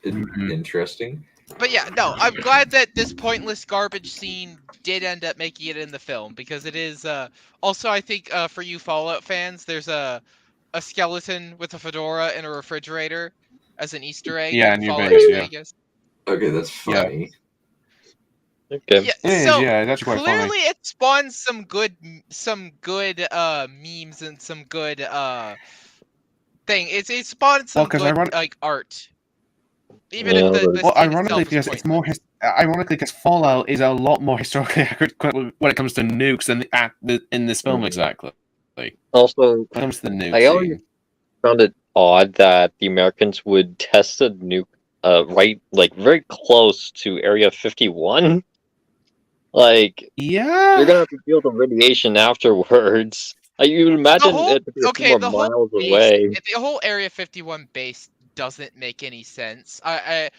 interesting. But yeah, no, I'm glad that this pointless garbage scene did end up making it in the film because it is. Also, I think for you Fallout fans, there's a skeleton with a fedora in a refrigerator as an Easter egg. Yeah, in New Fallout Vegas, New yeah. Vegas. Okay, that's Yeah. funny. Okay. Yeah, It is, so yeah, it's actually quite clearly funny. it spawns some good memes and some good thing. It spawned some 'cause good ironic- like art. Even Yeah, if the but- Well, scene ironically, itself because is it's more ironically because Fallout is a lot more historically accurate when it comes to nukes than in this film Mhm. exactly. Also, When it comes to the nuke I always scene. found it odd that the Americans would test a nuke right like very close to Area 51. Like Yeah. you're gonna have to deal with the radiation afterwards. You would imagine it to be a few more miles away. The whole Area 51 base doesn't make any sense. I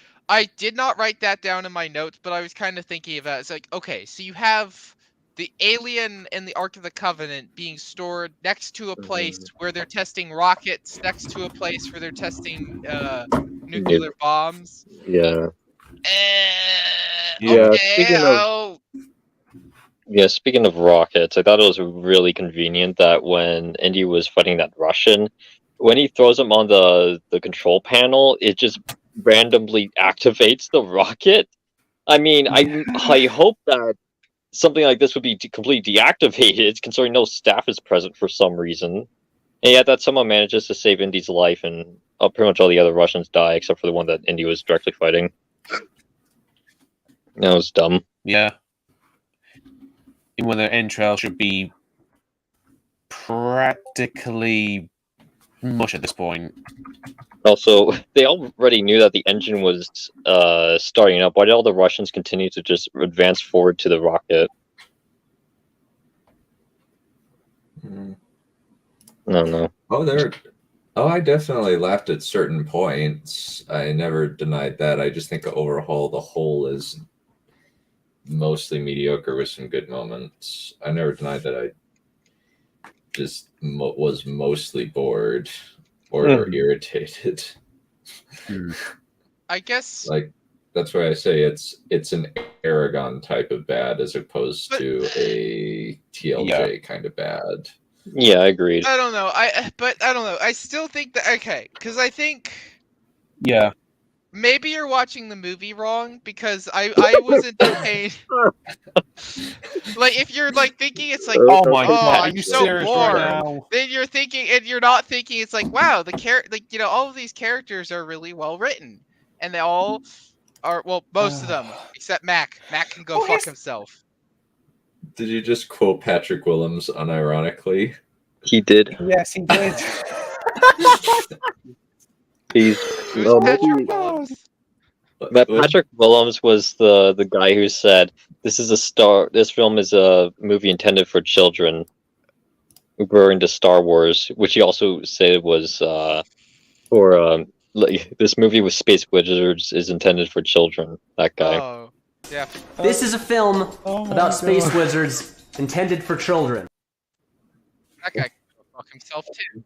did not write that down in my notes, but I was kind of thinking about it. It's like, okay, so you have the alien and the Ark of the Covenant being stored next to a place where they're testing rockets, next to a place where they're testing nuclear bombs. Yeah. Yeah, Okay, Speaking of rockets, I thought it was really convenient that when Indy was fighting that Russian, when he throws him on the control panel, it just randomly activates the rocket. I mean, I hope that something like this would be completely deactivated, considering no staff is present for some reason. And yet that someone manages to save Indy's life, and pretty much all the other Russians die, except for the one that Indy was directly fighting. That was dumb. Yeah. Whether entrail should be practically mush at this point. Also, they already knew that the engine was starting up. Why did all the Russians continue to just advance forward to the rocket? Mm. I don't know. I definitely laughed at certain points. I never denied that. I just think overall the whole is mostly mediocre with some good moments. I never denied that I just was mostly bored or irritated. I guess Like that's why I say it's an Aragon type of bad as opposed to a TLJ kind of bad. Yeah, I agreed. I don't know. I don't know. I still think that because I think Yeah. maybe you're watching the movie wrong because I was entertained. Like if you're like thinking it's like Oh my oh, god, are I'm you so serious bored. right now? Then you're thinking and you're not thinking it's like wow all of these characters are really well written and they all are most of them except Mac. Mac can go fuck himself. Did you just quote Patrick Willems unironically? He did. Yes, he did. He's Who's well, Patrick maybe Willems? but Patrick Willems was the guy who said this film is a movie intended for children who grow into Star Wars, which he also said was for this movie with space wizards is intended for children. That guy. Oh, yeah. This is a film about space wizards intended for children. That guy can go fuck himself too.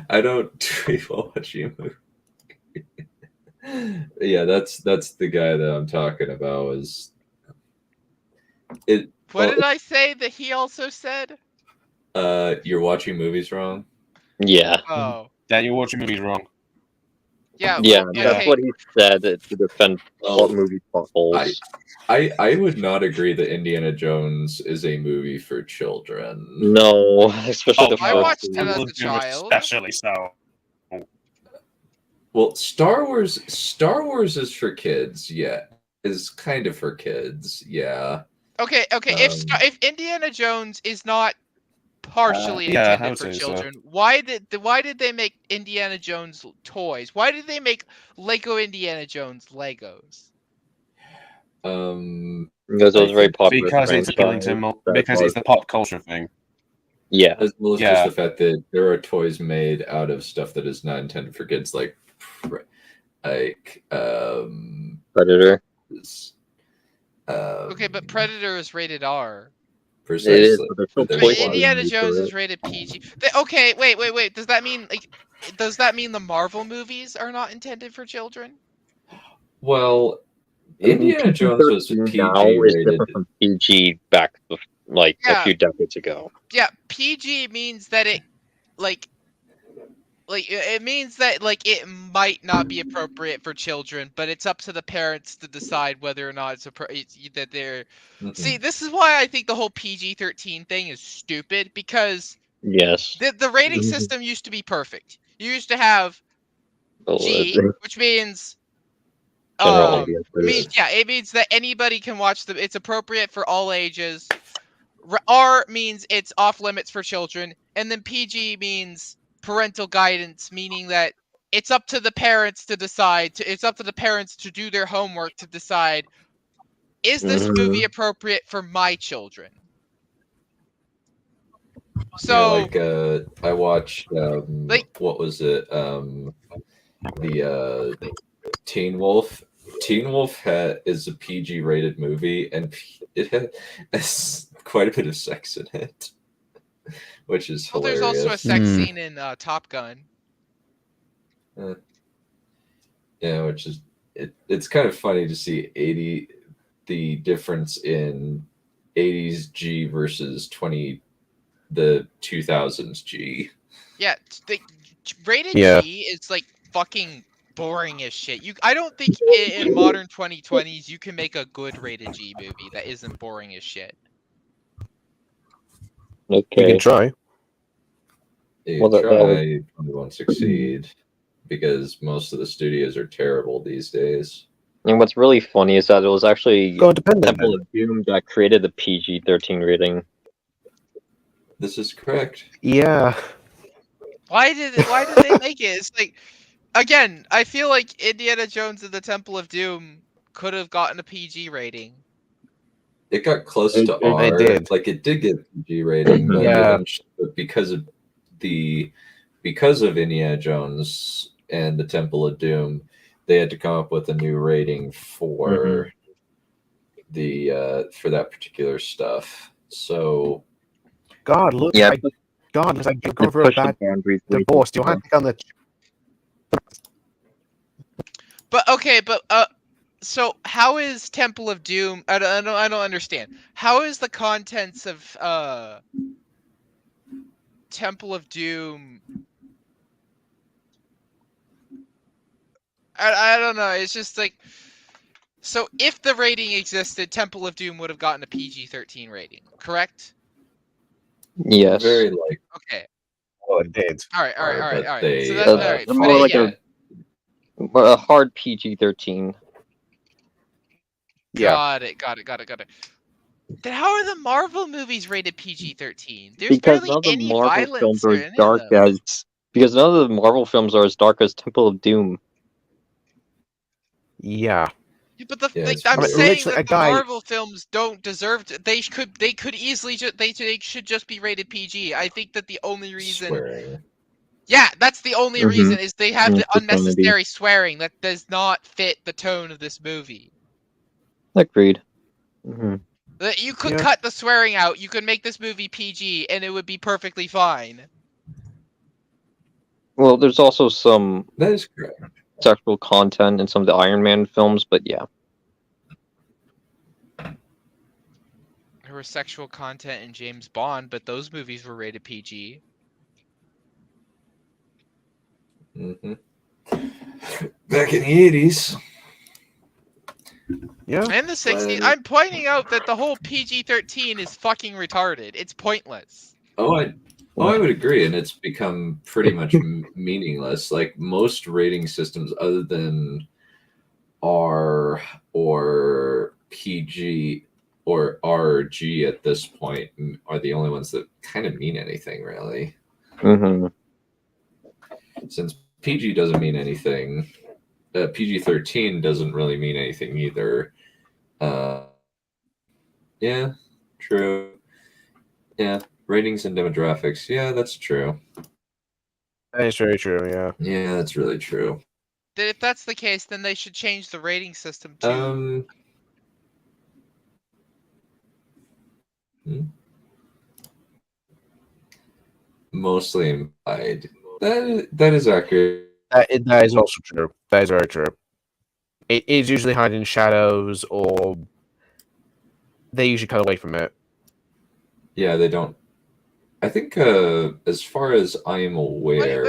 I don't tweet while watching a movie. Yeah, that's the guy that I'm talking about. Is it? What did I say that he also said? You're watching movies wrong. Yeah. Oh. That you're watching movies wrong. Yeah. Yeah, well, that's okay. what he said to defend Well, movie plot holes. I would not agree that Indiana Jones is a movie for children. No, especially the I first watched one. it as a child. Especially so. Well, Star Wars is for kids. Yeah, is kind of for kids. Yeah. Okay. If Indiana Jones is not partially yeah, I intended would for say so. children, why did they make Indiana Jones toys? Why did they make Lego Indiana Jones Legos? Because it was very popular. Because it's appealing franchise. to because it's the pop culture thing. Yeah. As well as Yeah. just the fact that there are toys made out of stuff that is not intended for kids, like Predator. Okay, but Predator is rated R. Precisely. It is, but they're still But But toys. Indiana for Jones it. is rated PG. Okay, wait. Does that mean the Marvel movies are not intended for children? Well, Indiana Jones was PG now is rated. different from PG back like Yeah. a few decades ago. Yeah, PG means that it it means that it might not be appropriate for children, but it's up to the parents to decide whether or not it's that they're. Mhm. See, this is why I think the whole PG-13 thing is stupid, because Yes. the rating system used to be perfect. You used to have G, which means General it means that anybody can watch it's appropriate for all ages. R means it's off limits for children, and then PG means parental guidance, meaning that it's up to the parents to decide. It's up to the parents to do their homework to decide: is this movie appropriate for my children? So, I watched what was it? The Teen Wolf. Teen Wolf is a PG rated movie, and it has quite a bit of sex in it, which is hilarious. there's also a sex scene in Top Gun. Yeah, which is it's kind of funny to see the difference in 80s G versus the 2000s G. Yeah, the rated Yeah. G is like fucking boring as shit. I don't think in modern 2020s you can make a good rated G movie that isn't boring as shit. We Okay. can try. You Well, that try, probably won't succeed because most of the studios are terrible these days. And what's really funny is that it was actually Go independent. Temple of Doom that created the PG-13 rating. This is correct. Yeah. Why did they make it? It's like, again, I feel like Indiana Jones and the Temple of Doom could have gotten a PG rating. It got close to It R. did. Like it did get PG rating, but Yeah. eventually, because of Indiana Jones and the Temple of Doom, they had to come up with a new rating for for that particular stuff. So God, look. Yeah. God, looks like you're They going for a pushed the bad boundaries way divorce. too You have far. to go on the. But so how is Temple of Doom? I don't understand. How is the contents of Temple of Doom? I don't know. It's just like, so if the rating existed, Temple of Doom would have gotten a PG-13 rating, correct? Yes. very like Okay. Oh, it did. All right. but So that's Uh, all right. more But like yeah. a hard PG-13. Yeah. Got it. Then how are the Marvel movies rated PG-13? There's Because barely none of the any Marvel violence films or are any of dark them. as because none of the Marvel films are as dark as Temple of Doom. Yeah. Yeah, but Yeah, it's I'm weird. saying Literally, that a the guy. Marvel films don't deserve to. They could easily they should just be rated PG. I think that the only reason, Swearing. yeah, that's the only Mhm. reason is they have Yeah, the profanity. unnecessary swearing that does not fit the tone of this movie. Agreed. Mhm. That you could Yeah. cut the swearing out. You could make this movie PG, and it would be perfectly fine. Well, there's also some That is correct. sexual content in some of the Iron Man films, but yeah. There was sexual content in James Bond, but those movies were rated PG. Hmm. Back in the 80s. Yeah. And the 60s. But- I'm pointing out that the whole PG-13 is fucking retarded. It's pointless. I would agree, and it's become pretty much meaningless. Like most rating systems, other than R or PG or RG at this point, are the only ones that kind of mean anything, really. Mm-hmm. Since PG doesn't mean anything, PG-13 doesn't really mean anything either. Yeah, true. Yeah, ratings and demographics. Yeah, that's true. That is very true, yeah. Yeah, that's really true. That if that's the case, then they should change the rating system to. Mostly implied. That is accurate. That is also true. That is very true. It is usually hiding in shadows, or they usually cut away from it. Yeah, they don't. I think, as far as I am aware,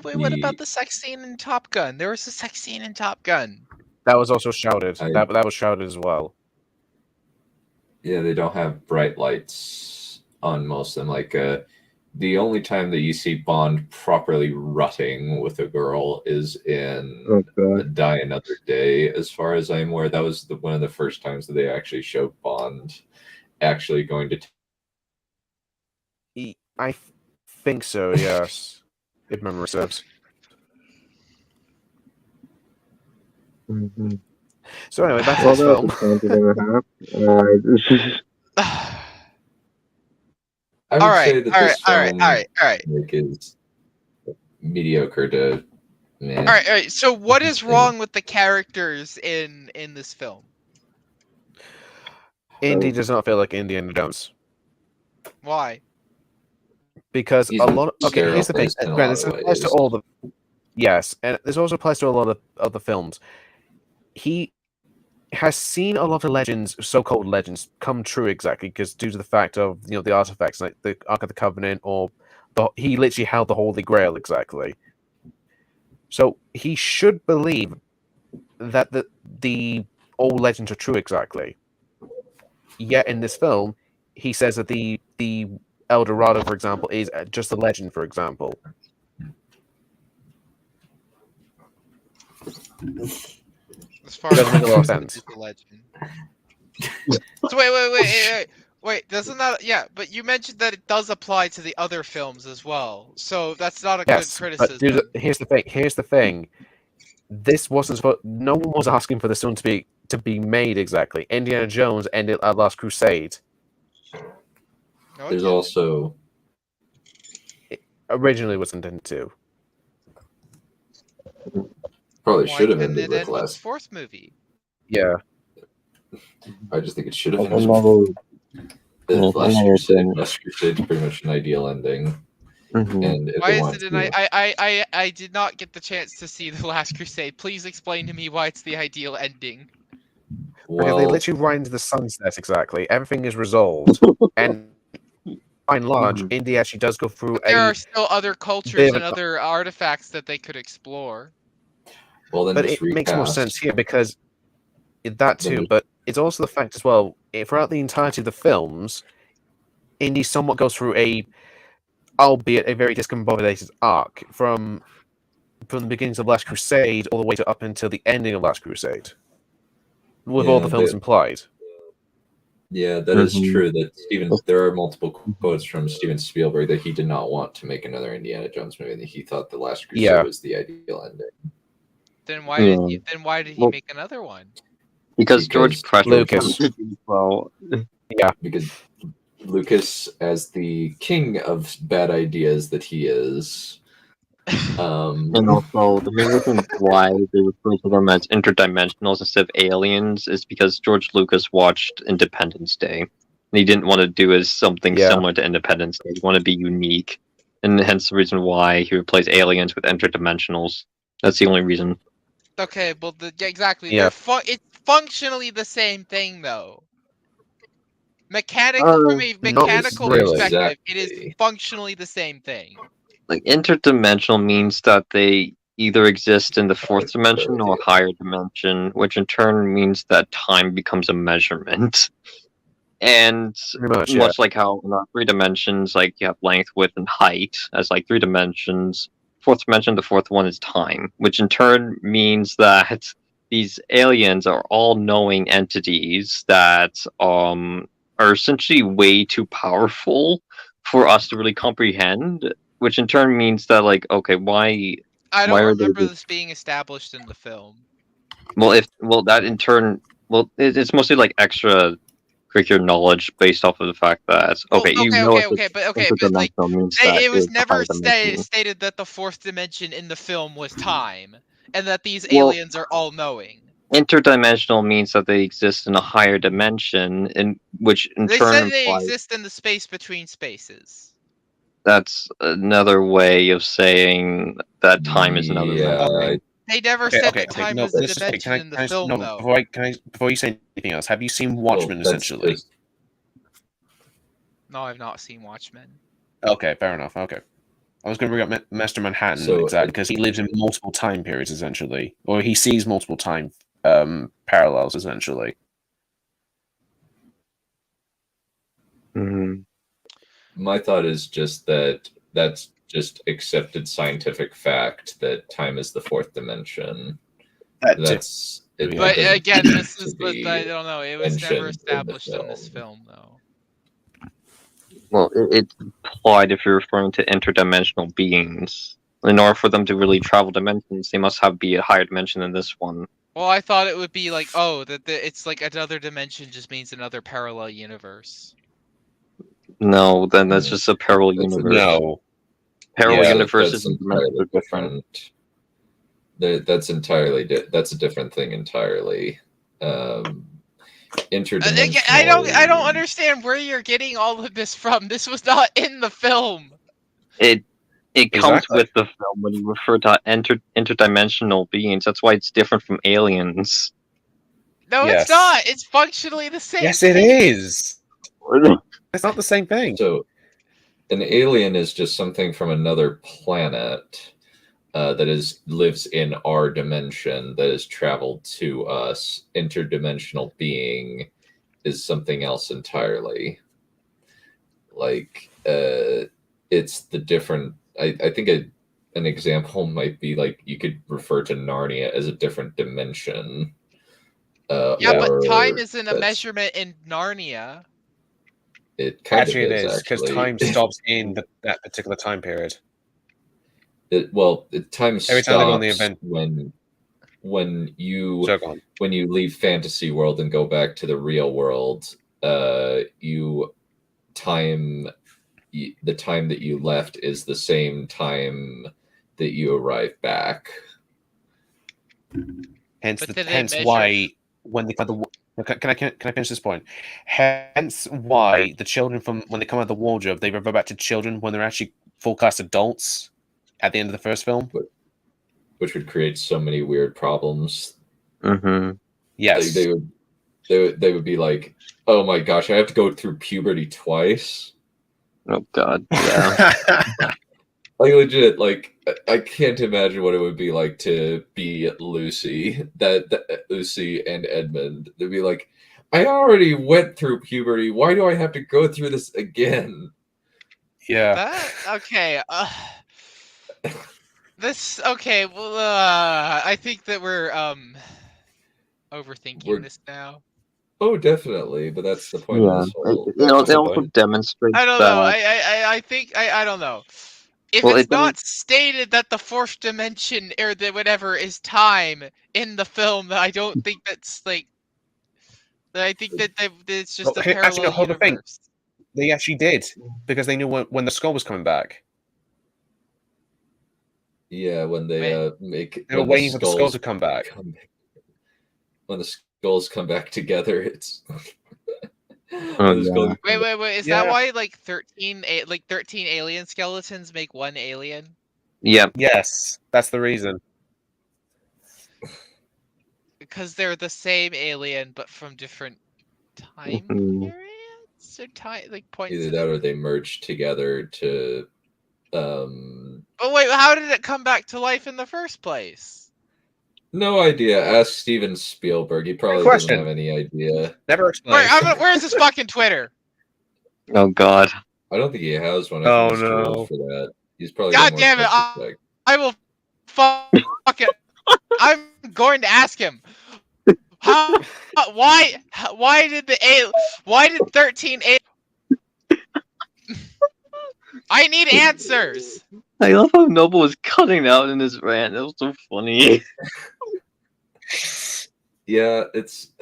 Wait. What about the sex scene in Top Gun? There was a sex scene in Top Gun. That was also shouted. That was shouted as well. Yeah, they don't have bright lights on most of them. Like, the only time that you see Bond properly rutting with a girl is in Die Another Day, as far as I'm aware. That was one of the first times that they actually showed Bond actually going to... I think so, yes. If memory serves. Mm-hmm. So anyway, back to this film. I would say that this film all right. is mediocre to... Meh. All right. So what is wrong with the characters in this film? Indy does not feel like Indiana Jones. Why? Because He's a lot of... Okay, here's the thing. in a Granted, lot this of applies to ways. all the... Yes, and this also applies to a lot of the films. He has seen a lot of legends, so-called legends, come true exactly because due to the fact of the artifacts like the Ark of the Covenant, or he literally held the Holy Grail exactly. So he should believe that the old legends are true exactly. Yet in this film, he says that the El Dorado, for example, is just a legend. For example. As far as Doesn't make a lot of sense. it's a legend. So wait. Doesn't that? Yeah, but you mentioned that it does apply to the other films as well. So that's not a good criticism. But here's the thing. This wasn't no one was asking for this film to be made exactly. Indiana Jones ended at Last Crusade. No, There's also... It originally was intended to. Probably Why should have couldn't ended it with end with the last... fourth movie? Yeah. I just think it should have ended with Last Crusade. Last Crusade's pretty much an ideal ending. Mm-hmm. And if Why they is want it an to... I did not get the chance to see The Last Crusade. Please explain to me why it's the ideal ending. Because they literally ride into the sunset exactly. Everything is resolved. And by and large, Indy actually does go through But there are still other cultures and other artifacts that they could explore. Well, then but just it makes more recast. sense here because that too, but it's also the fact as well, throughout the entirety of the films, Indy somewhat goes through albeit a very discombobulated arc from the beginnings of Last Crusade all the way to up until the ending of Last Crusade. With all the films implied. Yeah, that is Mhm. true. That there are multiple quotes from Steven Spielberg that he did not want to make another Indiana Jones movie, and that he thought The Last Crusade Yeah. was the ideal ending. Then why Yeah. did he Well- make another one? Because George Because pressured him Lucas. to do well. Because Lucas, as the king of bad ideas that he is, And also, the main reason why they refer to them as interdimensionals instead of aliens is because George Lucas watched Independence Day. And he didn't want to do something Yeah. similar to Independence Day. He wanted to be unique. And hence the reason why he replaced aliens with interdimensionals. That's the only reason. Okay, well, exactly. Yeah. It's functionally the same thing, though. From a Not mechanical really. perspective, it is Exactly. functionally the same thing. Like, interdimensional means that they either exist in the fourth dimension or a higher dimension, which in turn means that time becomes a measurement. And Pretty much, yeah. much like how in our 3 dimensions, like you have length, width, and height as like 3 dimensions. Fourth dimension, the fourth one is time, which in turn means that these aliens are all knowing entities that are essentially way too powerful for us to really comprehend. Which in turn means that, like, okay, why I Why don't are they remember just- this being established in the film. that in turn, it's mostly like extra curricular knowledge based off of the fact that Well, okay, but like interdimensional means that it was is a never higher dimension. stated that the fourth dimension in the film was time, and that these Well- aliens are all knowing. Interdimensional means that they exist in a higher dimension, in which in They turn said they implies exist in the space between spaces. that's another way of saying that time is another Yeah, dimension. They never Okay, said okay, that time no, was a this is- okay, dimension in the film, no, though. before you say anything else, have you seen Watchmen, well, that's essentially? just- No, I've not seen Watchmen. Okay, fair enough, okay. I was going to bring up Master Manhattan, So, exactly, because he lives in multiple time periods, essentially. Or he sees multiple time parallels, essentially. Mhm. my thought is just that that's just accepted scientific fact that time is the fourth dimension. That's it. Yeah. But doesn't again, need this to is be I don't know. It was never mentioned in the established in this film. film, though. Well, it's implied if you're referring to interdimensional beings. In order for them to really travel dimensions, they must be a higher dimension than this one. Well, I thought it would be like, oh, it's like another dimension just means another parallel universe. No, then that's just a parallel That's a- universe. No. Parallel Yeah, universes that's and dimensions entirely are different. That's entirely that's a different thing entirely. Interdimensional. Again, I don't understand where you're getting all of this from. This was not in the film. It comes Exactly. with the film when you refer to interdimensional beings. That's why it's different from aliens. No, Yes. it's not. It's functionally the same. Yes, it thing. is! It's not the same thing. So, an alien is just something from another planet that lives in our dimension that has traveled to us. Interdimensional being is something else entirely. Like, it's the different. I think an example might be like you could refer to Narnia as a different dimension. Yeah, but or time isn't a that's- measurement in Narnia. It kind Actually, of it is, because actually. time stops in that particular time period. Time Every time they go on the stops event- when you So go on. when you leave fantasy world and go back to the real world. The time that you left is the same time that you arrive back. Hence, But did they hence measure- why when they come out can I finish this point? Hence why the children from when they come out of the wardrobe, they revert back to children when they're actually full class adults at the end of the first film. Which would create so many weird problems. Mm-hmm. Yes. They would be like, oh my gosh, I have to go through puberty twice. Oh god, yeah. Like legit, like I can't imagine what it would be like to be Lucy, that Lucy and Edmund. They'd be like, I already went through puberty. Why do I have to go through this again? Yeah. That okay. This okay. Well, I think that we're overthinking We're- this now. Oh, definitely, but that's the point of Yeah, this whole. it, That's just it the also point. demonstrates I don't know. that. I think I don't know. If Well, it's it not stated that the fourth dimension or the whatever is time in the film, then I don't think that's like. I think that it's just a Actually, no, parallel hold the thing. universe. They actually did because they knew when the skull was coming back. Yeah, when they make They were when waiting for the skull to come back. When the skulls come back together, it's. Oh, when the skull- Wait. Is that why like 13 alien skeletons make one alien? Yep. Yes, that's the reason. Because they're the same alien but from different time Mhm. periods or time like points. Either in that it? or they merge together to. But wait, how did it come back to life in the first place? No idea. Ask Steven Spielberg. He probably doesn't question. have any idea. Never explained. Where's his fucking Twitter? Oh God. I don't think he has one. I Oh, think he's too no. old for that. He's probably God got more damn it! self-respect. I will fuck it. I'm going to ask him. Why did 13 I need answers. I love how Noble was cutting out in his rant. It was so funny. Yeah, it's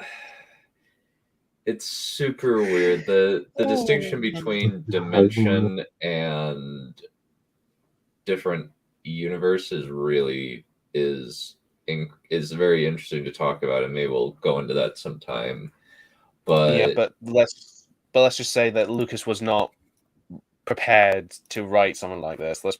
super weird. The distinction between dimension and different universes really is very interesting to talk about, and maybe we'll go into that sometime. But Yeah, but let's just say that Lucas was not prepared to write something like this. Let's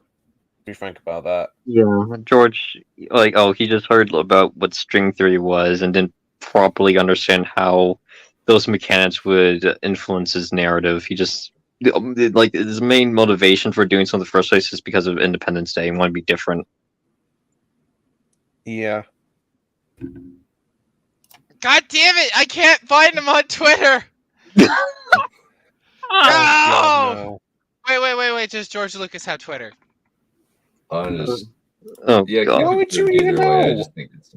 be frank about that. Yeah, George, he just heard about what string theory was and didn't properly understand how those mechanics would influence his narrative. He just his main motivation for doing so in the first place is because of Independence Day and want to be different. Yeah. God damn it! I can't find him on Twitter. God, No! no. Wait. Does George Lucas have Twitter? I'm just Oh yeah. God. How would you either even way, I know? just think it's.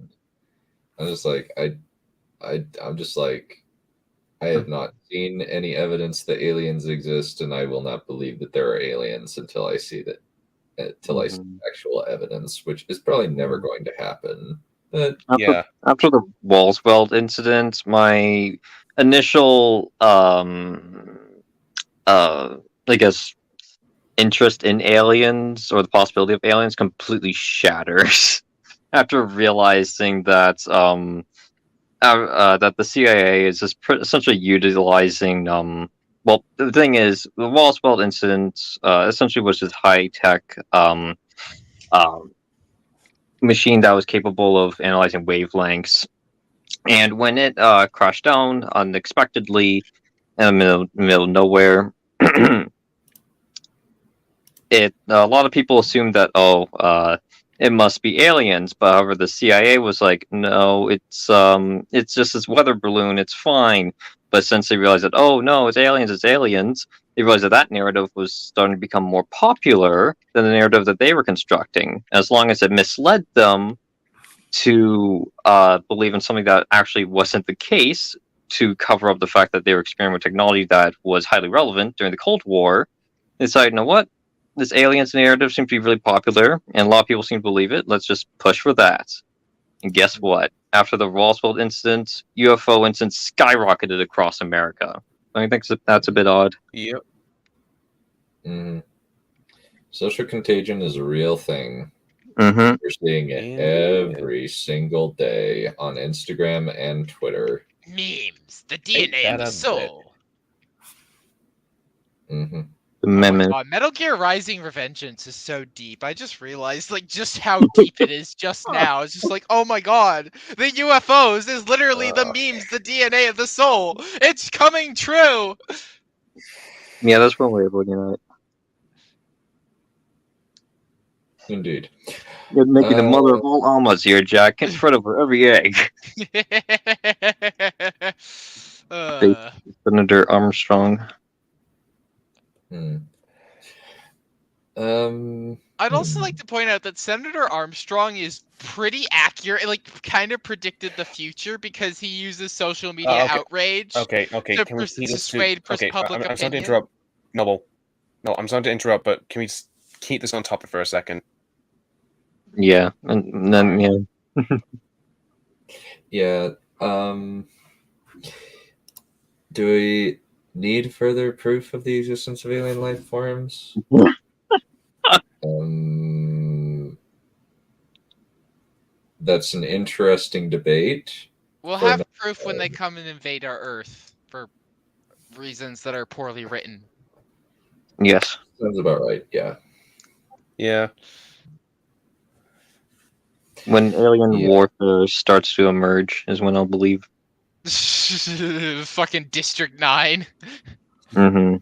I'm just like I'm just like I have not seen any evidence that aliens exist, and I will not believe that there are aliens until I see that. Until I see actual evidence, which is probably never going to happen. But Yeah. After the Wallsweld incident, my initial I guess interest in aliens or the possibility of aliens completely shatters after realizing that that the CIA is just essentially utilizing well, the thing is, the Wallsweld incident essentially was this high-tech machine that was capable of analyzing wavelengths. And when it crashed down unexpectedly in the middle of nowhere, a lot of people assumed that it must be aliens. But however, the CIA was like, no, it's just this weather balloon. It's fine. But since they realized that, oh no, it's aliens, they realized that narrative was starting to become more popular than the narrative that they were constructing. As long as it misled them to believe in something that actually wasn't the case, to cover up the fact that they were experimenting with technology that was highly relevant during the Cold War, they decided, you know what? This aliens narrative seems to be really popular, and a lot of people seem to believe it. Let's just push for that. And guess what? After the Roswell incident, UFO incidents skyrocketed across America. I think that's a bit odd. Yep. Mm-hmm. Social contagion is a real thing. Mm-hmm. We're seeing it every single day on Instagram and Twitter. Memes, the DNA of the soul. Mm-hmm. Oh my God, Metal Gear Rising Revengeance is so deep. I just realized just how deep it is just now. It's just like, oh my God, the UFOs is literally the memes, the DNA of the soul. It's coming true. Yeah, that's one way of looking at it. Indeed. You're making the mother of all almas here, Jack. Can't fret over every egg. uh, Senator Armstrong. I'd also like to point out that Senator Armstrong is pretty accurate, like kind of predicted the future because he uses social media Okay. outrage Okay. to Can we keep this to? persuade Okay, public I'm sorry to opinion. interrupt. No, I'm sorry to interrupt, but can we just keep this on topic for a second? Yeah, and then yeah. Yeah. Do we need further proof of the existence of alien life forms? That's an interesting debate. We'll have proof when they come and invade our Earth for reasons that are poorly written. Yes. Sounds about right, yeah. Yeah. When alien warfare starts to emerge is when I'll believe. Fucking District 9. Mm-hmm.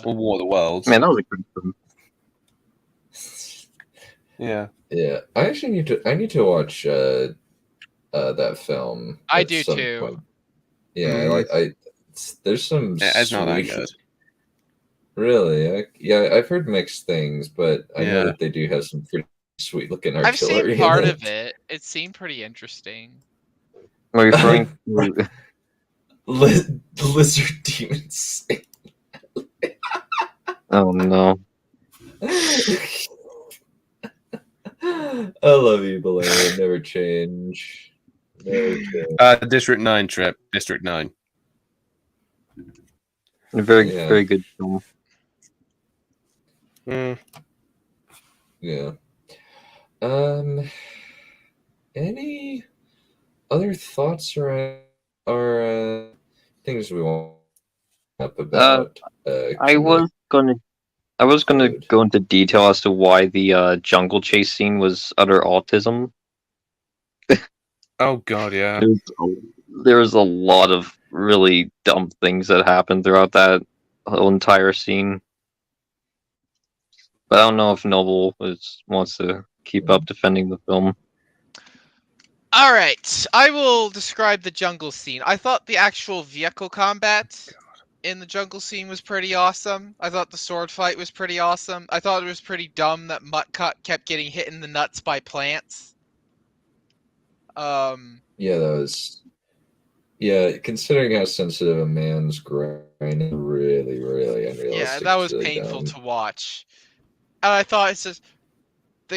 War of the Worlds. Man, that was a good film. Yeah. Yeah. I actually need to watch that film. I at do some too. point. Yeah, there's some It's not that sweet. good. Really? I've heard mixed things, but I know Yeah. that they do have some pretty sweet looking I've artillery. seen part of it. It seemed pretty interesting. Are you referring to Lizard demons. Oh no. I love you, Belay. Never change. Never change. District 9 trip. District 9. A very good film. Yeah. Any other thoughts or things we want up about? I was gonna go into detail as to why the jungle chase scene was utter autism. Oh god, yeah. There's a lot of really dumb things that happened throughout that whole entire scene. But I don't know if Noble wants to keep up defending the film. Alright, I will describe the jungle scene. I thought the actual vehicle combat in the jungle scene was pretty awesome. I thought the sword fight was pretty awesome. I thought it was pretty dumb that Muttcut kept getting hit in the nuts by plants. Yeah, that was. Yeah, considering how sensitive a man's groin is, really, really unrealistic. Yeah, that was really painful dumb. to watch. And I thought it's just.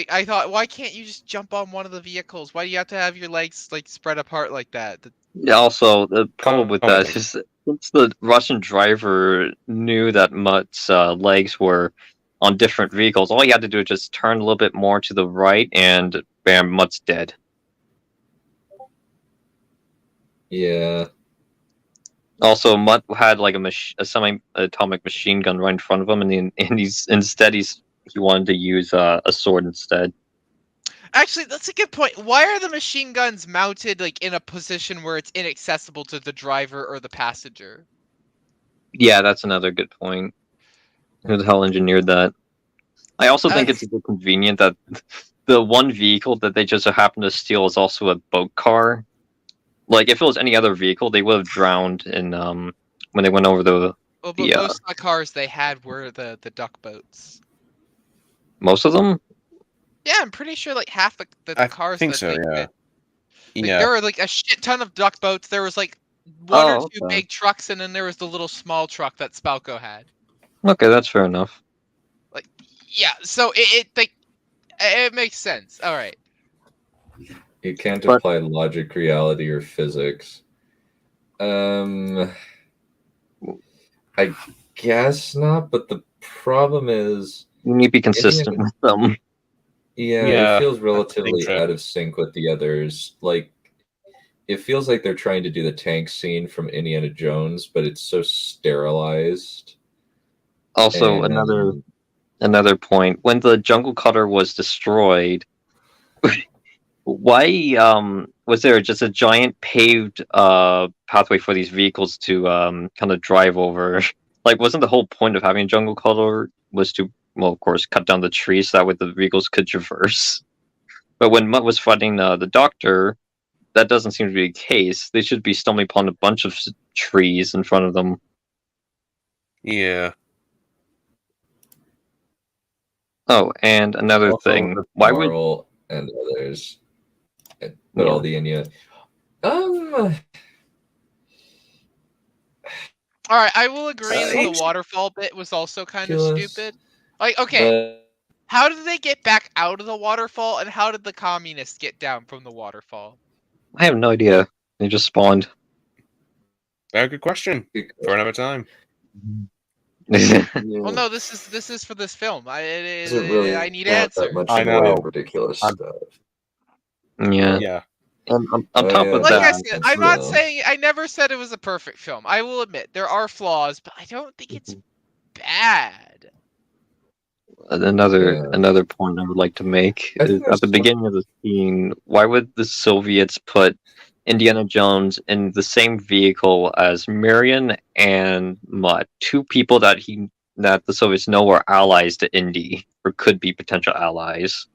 I thought, why can't you just jump on one of the vehicles? Why do you have to have your legs like spread apart like that? Yeah, also, the problem with that is just since the Russian driver knew that Mutt's legs were on different vehicles, all you had to do is just turn a little bit more to the right, and bam, Mutt's dead. Yeah. Also, Mutt had like a semi-atomic machine gun right in front of him, and he wanted to use a sword instead. Actually, that's a good point. Why are the machine guns mounted like in a position where it's inaccessible to the driver or the passenger? Yeah, that's another good point. Who the hell engineered that? I also think it's a bit convenient that the one vehicle that they just so happen to steal is also a boat car. Like, if it was any other vehicle, they would have drowned in when they went over the. Well, but most of the cars they had were the duck boats. Most of them? Yeah, I'm pretty sure like half the cars. I think that so. Yeah. Like, there were like a shit ton of duck boats. There was like one or two big trucks, and then there was the little small truck that Spalco had. Okay, that's fair enough. Like, yeah, so it makes sense. All right. You can't apply logic, reality, or physics. I guess not, but the problem is you need to be consistent with them. Yeah, it feels relatively out of sync with the others. Like, it feels like they're trying to do the tank scene from Indiana Jones, but it's so sterilized. Also, another point: when the jungle cutter was destroyed, why was there just a giant paved pathway for these vehicles to kind of drive over? Like, wasn't the whole point of having a jungle cutter was to, well, of course, cut down the trees so that way the vehicles could traverse? But when Mutt was fighting the doctor, that doesn't seem to be the case. They should be stumbling upon a bunch of trees in front of them. Yeah. Oh, and another Also, thing. the Why would Marl and others, but all the India. All right, I will agree that the It's waterfall bit was also kind of ridiculous, stupid. Like, okay, how did they get back out of the waterfall, and how did the communists get down from the waterfall? I have no idea. They just spawned. Very good question for another time. Well, no, this is for this film. I really I need have answers. that much I in the way of know. ridiculous stuff. Yeah. Yeah. And on top of Like I that, said, I'm not saying I never said it was a perfect film. I will admit there are flaws, but I don't think it's bad. another point I would like to make I is think at the there's beginning of the scene, why would the Soviets put Indiana Jones in the same vehicle as Marion and Mutt, two people that the Soviets know are allies to Indy or could be potential allies?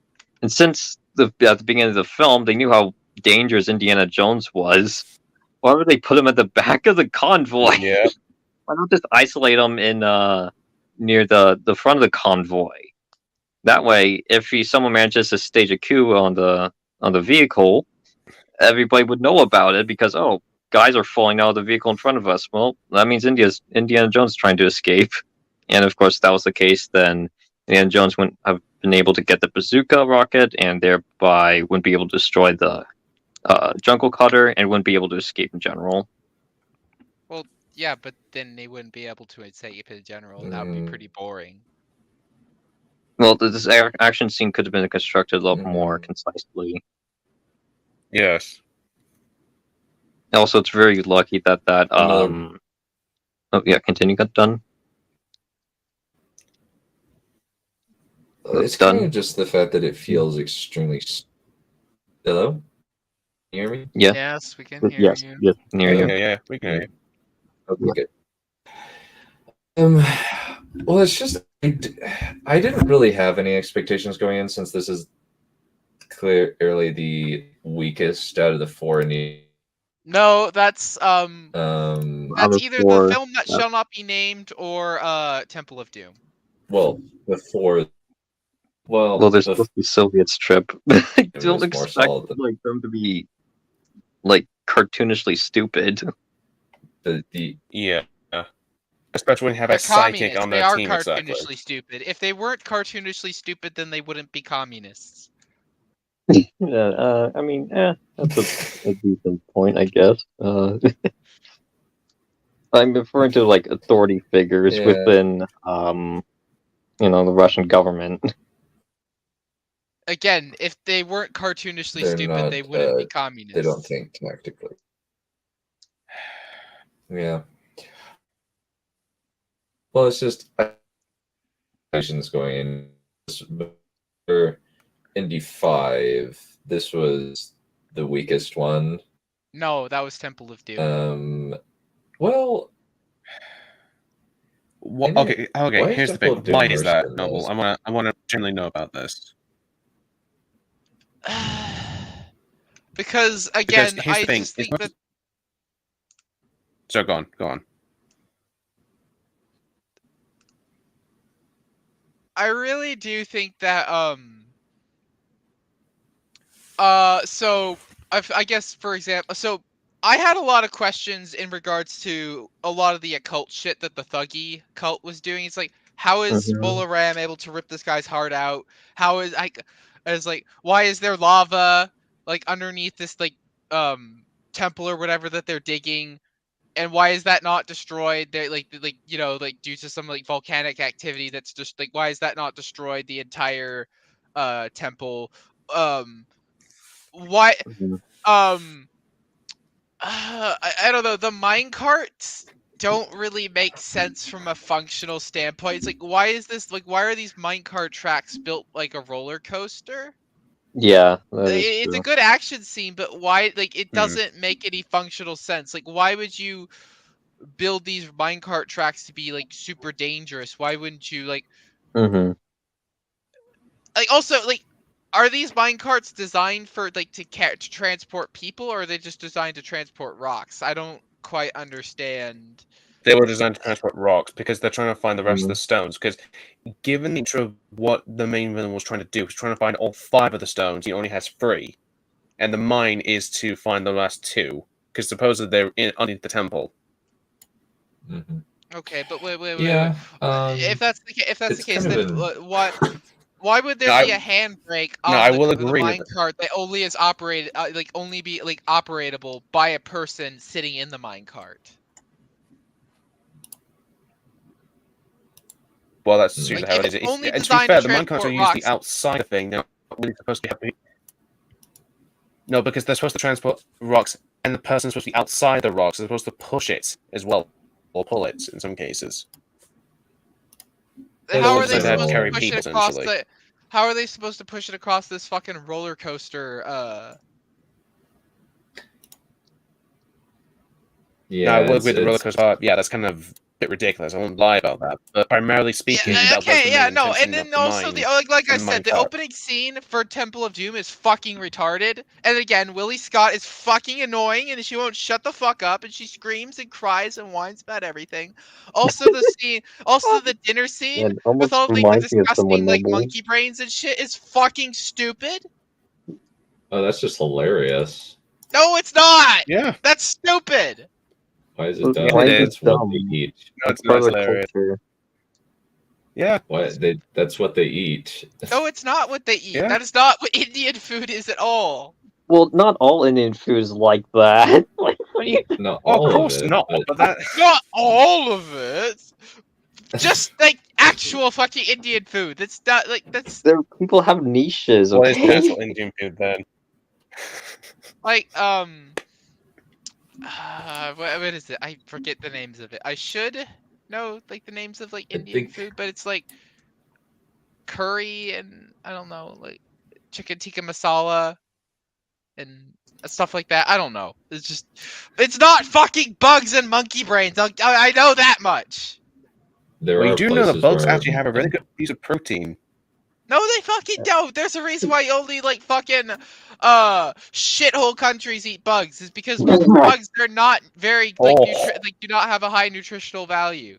And since at the beginning of the film, they knew how dangerous Indiana Jones was. Why would they put him at the back of the convoy? Yeah. Why not just isolate him in near the front of the convoy? That way, if someone manages to stage a coup on the vehicle, everybody would know about it because guys are falling out of the vehicle in front of us. Well, that means Indiana Jones is trying to escape, and of course, if that was the case, then Indiana Jones wouldn't have been able to get the bazooka rocket, and thereby wouldn't be able to destroy the jungle cutter, and wouldn't be able to escape in general. Well, yeah, but then they wouldn't be able to escape in general, and that would be pretty boring. Well, this action scene could have been constructed a little more concisely. Yes. Also, it's very lucky that Oh yeah, continue. Got done. It's done. kind of just the fact that it feels extremely. Hello? Can you hear me? Yeah. Yes, we can hear Yes. you. Yes. Can hear you. Yeah, we can hear you. Okay, good. Well, it's just I didn't really have any expectations going in since this is clearly the weakest out of the four. No, that's either the film that shall not be named or Temple of Doom. Well, the four. Well, there's supposed to be Soviet strip. I don't expect them to be cartoonishly stupid. Yeah. Especially when you have a psychic on their team. They are cartoonishly stupid. If they weren't cartoonishly stupid, then they wouldn't be communists. Yeah, I mean, that's a decent point, I guess. I'm referring to authority figures within, the Russian government. Again, if they weren't cartoonishly stupid, they wouldn't be communists. They don't think tactically. Yeah. Well, it's just going in. For Indy 5, this was the weakest one. No, that was Temple of Doom. Well, okay. Here's the thing. Why is that, Noble? I want to generally know about this. Because again, here's the thing. just think that. So go on. I really do think that so I guess for example, so I had a lot of questions in regards to a lot of the occult shit that the Thuggy cult was doing. It's like, how is Bolaram able to rip this guy's heart out? How is why is there lava underneath this temple or whatever that they're digging? And why is that not destroyed? They due to some volcanic activity that's just why is that not destroyed the entire temple? Why I don't know, the mine carts don't really make sense from a functional standpoint. It's why is this why are these minecart tracks built like a roller coaster? Yeah, it's a good action scene, but why it doesn't make any functional sense. Why would you build these minecart tracks to be super dangerous? Why wouldn't you also are these minecarts designed for to transport people, or are they just designed to transport rocks? I don't quite understand. they were designed to transport rocks because they're trying to find the rest of the stones. Because given the nature of what the main villain was trying to do, was trying to find all 5 of the stones, he only has 3. And the mine is to find the last 2, because supposedly they're underneath the temple. Mm-hmm. Okay, but wait. Yeah, If that's the it's case, kind then of why would there be a handbrake on I the, will the agree with minecart that only is operated only be operatable by a person sitting in the minecart? Well, that's usually Like, how if it is. it's only And to be designed fair, to the minecarts are transport usually rocks. outside the thing. They're not really supposed to be. No, because they're supposed to transport rocks, and the person's supposed to be outside the rocks. They're supposed to push it as well, or pull it in some cases. But How are they also- supposed to carry push people, it across essentially. the? How are they supposed to push it across this fucking roller coaster? yeah. Now, I will it's- agree with the roller it's- coaster part. Yeah, that's kind of a bit ridiculous. I won't lie about that. But primarily speaking, that was the main no, intention and then of the also mine the like I and said, the minecart. opening scene for Temple of Doom is fucking retarded. And again, Willie Scott is fucking annoying, and she won't shut the fuck up, and she screams and cries and whines about everything. Also, the dinner scene It almost with all the reminds me of disgusting someone like normal. monkey brains and shit is fucking stupid. Oh, that's just hilarious. No, it's not. Yeah. That's stupid. Why is it Well, dumb? why is it That's what dumb? they eat. No, It's it's part of not the hilarious. culture. Yeah. That's what they eat. No, it's not what they eat. Yeah. That is not what Indian food is at all. Well, not all Indian food is like that. Like, what do you? Not Well, all of course of it, not. but But that. Not all of it. Just like actual fucking Indian food. That's not like that's There, people have niches. What is Okay. actual Indian food then? like what is it? I forget the names of it. I should know like the names of like I Indian think- food, but it's like curry and I don't know, like chicken tikka masala and stuff like that. I don't know. It's not fucking bugs and monkey brains. I know that much. there Well, are you do know the places bugs where- actually have a really good piece of protein. No, they fucking don't. There's a reason why only like fucking shithole countries eat bugs. Is because most bugs are not very like do not have a high nutritional value.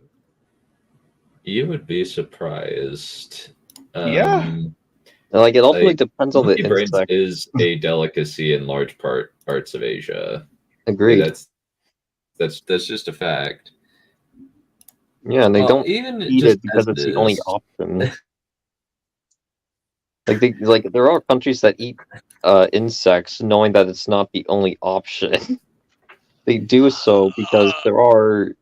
You would be surprised. Yeah. Like, it ultimately Like, depends on the monkey brains insect. is a delicacy in large parts of Asia. Agreed. That's just a fact. Yeah, and they Well, don't even eat just it because as it's it the only is. option. Like there are countries that eat insects knowing that it's not the only option. They do so because there's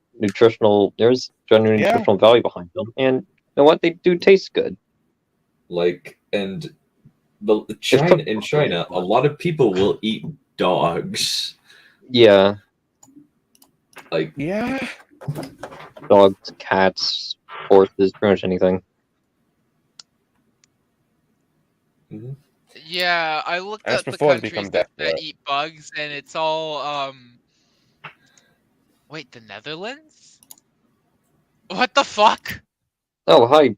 genuine Yeah. nutritional value behind them, and you know what? They do taste good. Like, and in China, a lot of people will eat dogs. Yeah, Like, Yeah. dogs, cats, horses, pretty much anything. Yeah, I looked That's at the before they countries become that death eat bugs, and it's all Wait, the Netherlands? What the fuck? Oh, hi,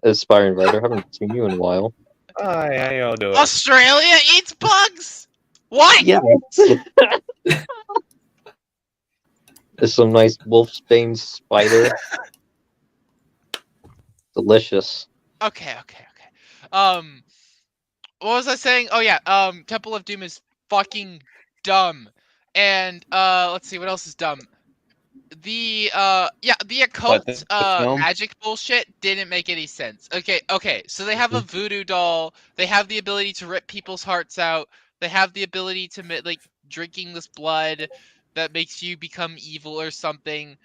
aspiring writer. Haven't seen you in a while. Hi, how y'all doing? Australia eats bugs? What? Yeah. There's some nice wolfsbane spider. Delicious. Okay. What was I saying? Oh yeah, Temple of Doom is fucking dumb. And let's see what else is dumb. The occult the film? magic bullshit didn't make any sense. Okay, so they have a voodoo doll, they have the ability to rip people's hearts out, they have the ability to like drinking this blood that makes you become evil or something.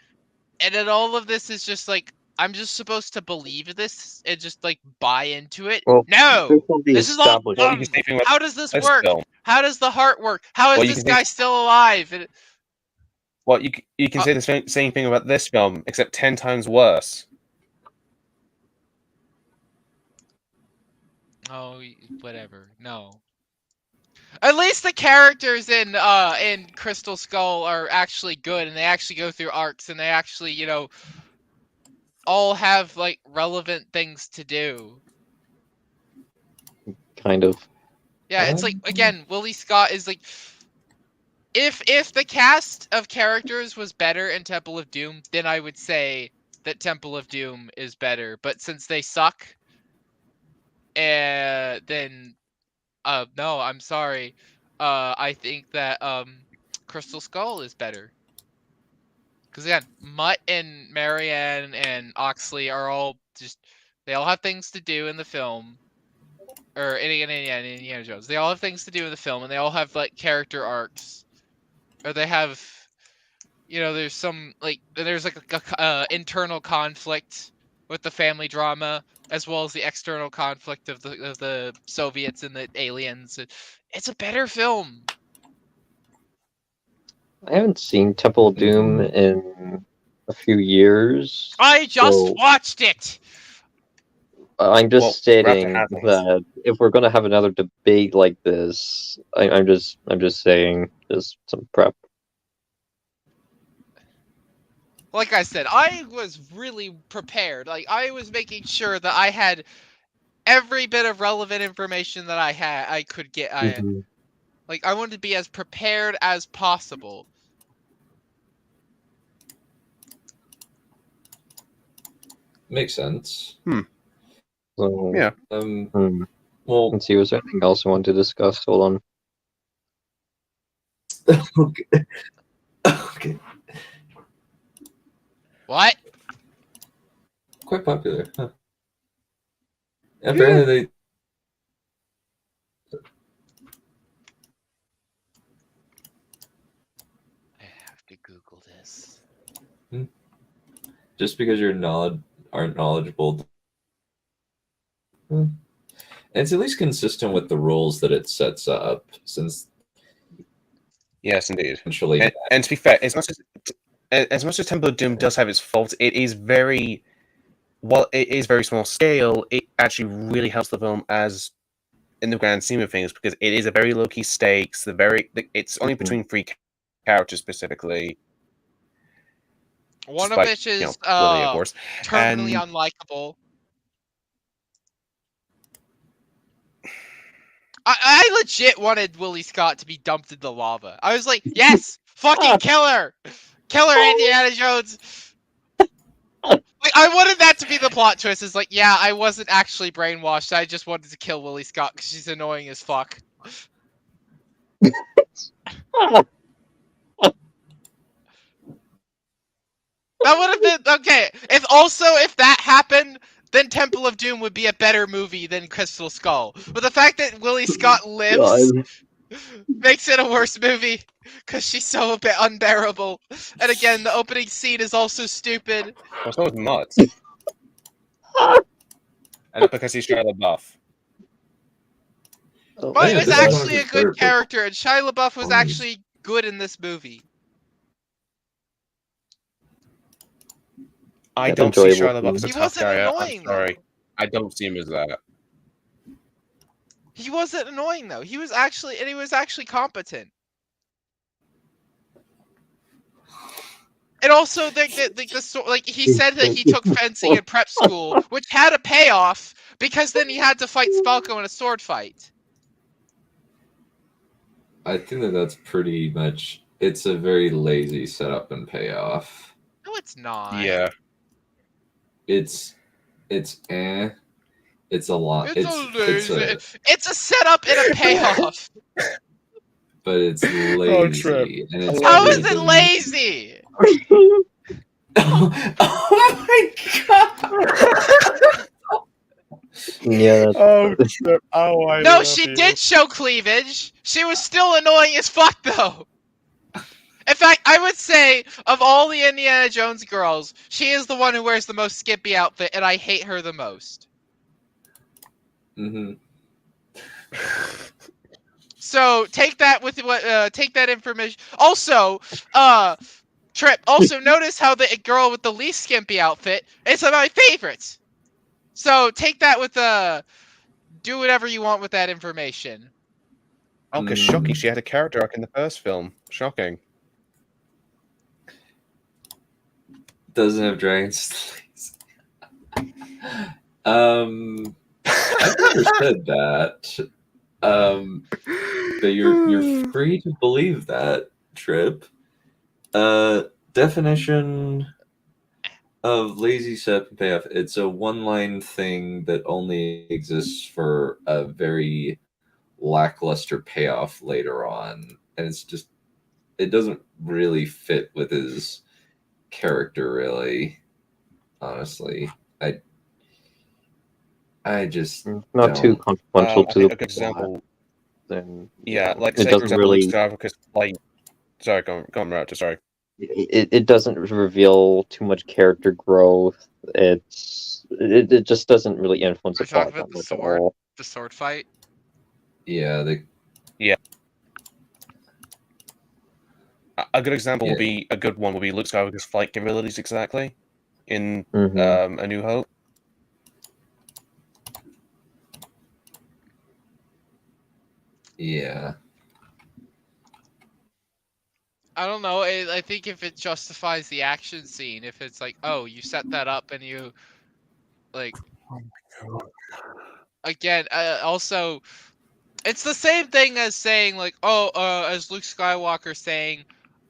And then all of this is just like I'm just supposed to believe this and just like buy into it. Well, No, this this is all established. dumb. How does this work? Film. How does the heart work? How is Well, you this can guy still alive? And, Well, you can say the same thing about this film, except 10 times worse. oh, whatever. No. At least the characters in Crystal Skull are actually good, and they actually go through arcs, and they actually, you know, all have like relevant things to do. Kind of. Yeah, it's like again, Willie Scott is like If the cast of characters was better in Temple of Doom, then I would say that Temple of Doom is better. But since they suck, then no, I'm sorry. I think that Crystal Skull is better. Because again, Mutt and Marianne and Oxley are all they all have things to do in the film. Or Indiana Jones. They all have things to do in the film, and they all have like character arcs. Or they have, there's some there's like a internal conflict with the family drama, as well as the external conflict of the Soviets and the aliens. It's a better film. I haven't seen Temple of Doom in a few years. I just watched it. I'm just stating Raptor that if we're going to have another debate like this, I'm just saying, just some prep. Like I said, I was really prepared. Like, I was making sure that I had every bit of relevant information that I could get. I wanted to be as prepared as possible. Makes sense. So, Yeah. Well, let's see, was there anything else I wanted to discuss? Hold on. okay. What? Quite popular, huh? Apparently I have to Google this. just because you're aren't knowledgeable, it's at least consistent with the rules that it sets up. Since Yes, indeed. essentially, And to be fair, as much as Temple of Doom does have its faults, it is very small scale. It actually really helps the film as in the grand scheme of things, because it is a very low key stakes. It's only between 3 characters specifically. One of Despite, which is Willie, of course. terminally unlikable. I legit wanted Willie Scott to be dumped in the lava. I was like, yes, fucking kill her, Indiana Jones. Like, I wanted that to be the plot twist. It's like, yeah, I wasn't actually brainwashed. I just wanted to kill Willie Scott because she's annoying as fuck. That would have been okay. If that happened, then Temple of Doom would be a better movie than Crystal Skull. But the fact that Willie Scott lives makes it a worse movie because she's so a bit unbearable. And again, the opening scene is also stupid. Well, so is Mutt. And because he's Shia LaBeouf. But he was this is actually a his good third book. character, and Shia LaBeouf was actually good in this movie. I don't see Shia enjoyable LaBeouf as a He tough wasn't guy. annoying, I'm sorry. I don't see him as that. He wasn't annoying though. He was actually competent. And also, he said that he took fencing in prep school, which had a payoff because then he had to fight Spalko in a sword fight. I think that's pretty much. It's a very lazy setup and payoff. No, it's not. Yeah. It's eh. It's a lot. It's a setup and a payoff. But it's lazy. And it's How is it lazy? Oh my god! Yeah. No, she did show cleavage. She was still annoying as fuck, though. In fact, I would say, of all the Indiana Jones girls, she is the one who wears the most skimpy outfit, and I hate her the most. Mm-hmm. So take that with take that information. Also, Trip. Also, notice how the girl with the least skimpy outfit is one of my favorites. So take that with do whatever you want with that information. Oh, because shocking, she had a character arc in the first film. Shocking. Doesn't have dragon sleeves. I've never said that. But you're free to believe that. trip. Definition of lazy setup and payoff. It's a one-line thing that only exists for a very lackluster payoff later on, and it's just it doesn't really fit with his character, really. Honestly, I just not too don't. consequential I to think the a good example. then Yeah, like it say for doesn't example, Luke really Skywalker's like. Sorry, go on, Raptor. Sorry. it doesn't reveal too much character growth. It just doesn't really influence We're the plot talking about that the much at sword, all. the sword fight. Yeah, A good example Yeah. would be a good one would be Luke Skywalker's flight capabilities exactly in Mhm. A New Hope. yeah. I don't know. I think if it justifies the action scene, if it's like, oh, you set that up and you like again. Also, it's the same thing as saying like, oh, as Luke Skywalker saying,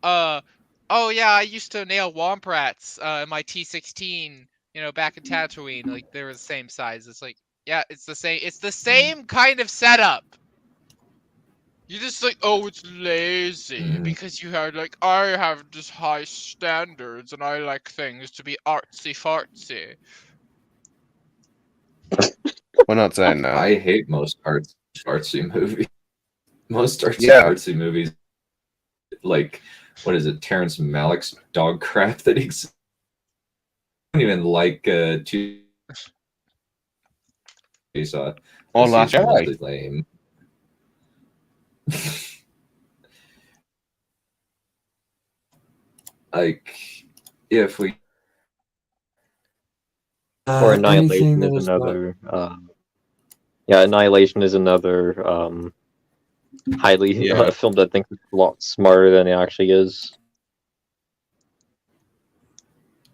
oh yeah, I used to nail womp rats in my T-16, back in Tatooine. Like they were the same size. It's like, yeah, it's the same. It's the same kind of setup. You just like, oh, it's lazy because you had like, I have just high standards and I like things to be artsy fartsy. We're not saying that. I hate most artsy movies. Most artsy movies, like what is it, Terrence Malick's dog crap that exists. I don't even like Chainsaw. Or That Last seems Jedi. really lame. Like, if we Or Annihilation is was another. Yeah, Annihilation is another highly Yeah. film that thinks it's a lot smarter than it actually is.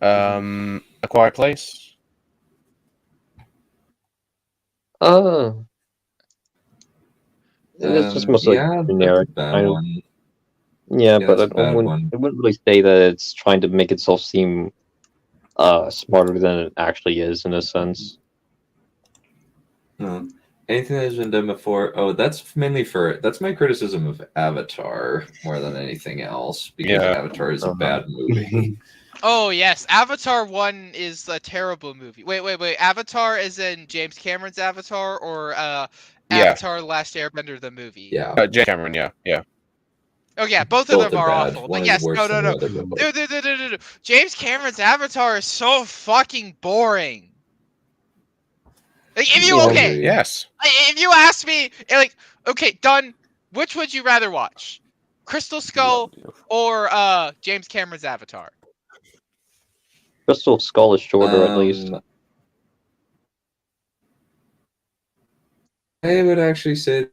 A Quiet Place. It's just mostly yeah, generic. that's a bad Kind of. one. Yeah, but that's a bad one. I wouldn't really say that it's trying to make itself seem smarter than it actually is in a sense. No. Anything that's been done before. Oh, that's mainly that's my criticism of Avatar more than anything else, because Yeah. Avatar is a bad movie. Oh yes, Avatar 1 is a terrible movie. Wait. Avatar is in James Cameron's Avatar or Avatar: The Last Airbender the movie? Yeah. James Cameron. Yeah. Oh yeah, both of Both them are are bad. awful. One But is yes, worse than the other. Dude. James Cameron's Avatar is so fucking boring. Like, if you okay, Yes. if you ask me, like, okay, done. Which would you rather watch, Crystal Skull or James Cameron's Avatar? Crystal Skull is shorter, at least. I would actually say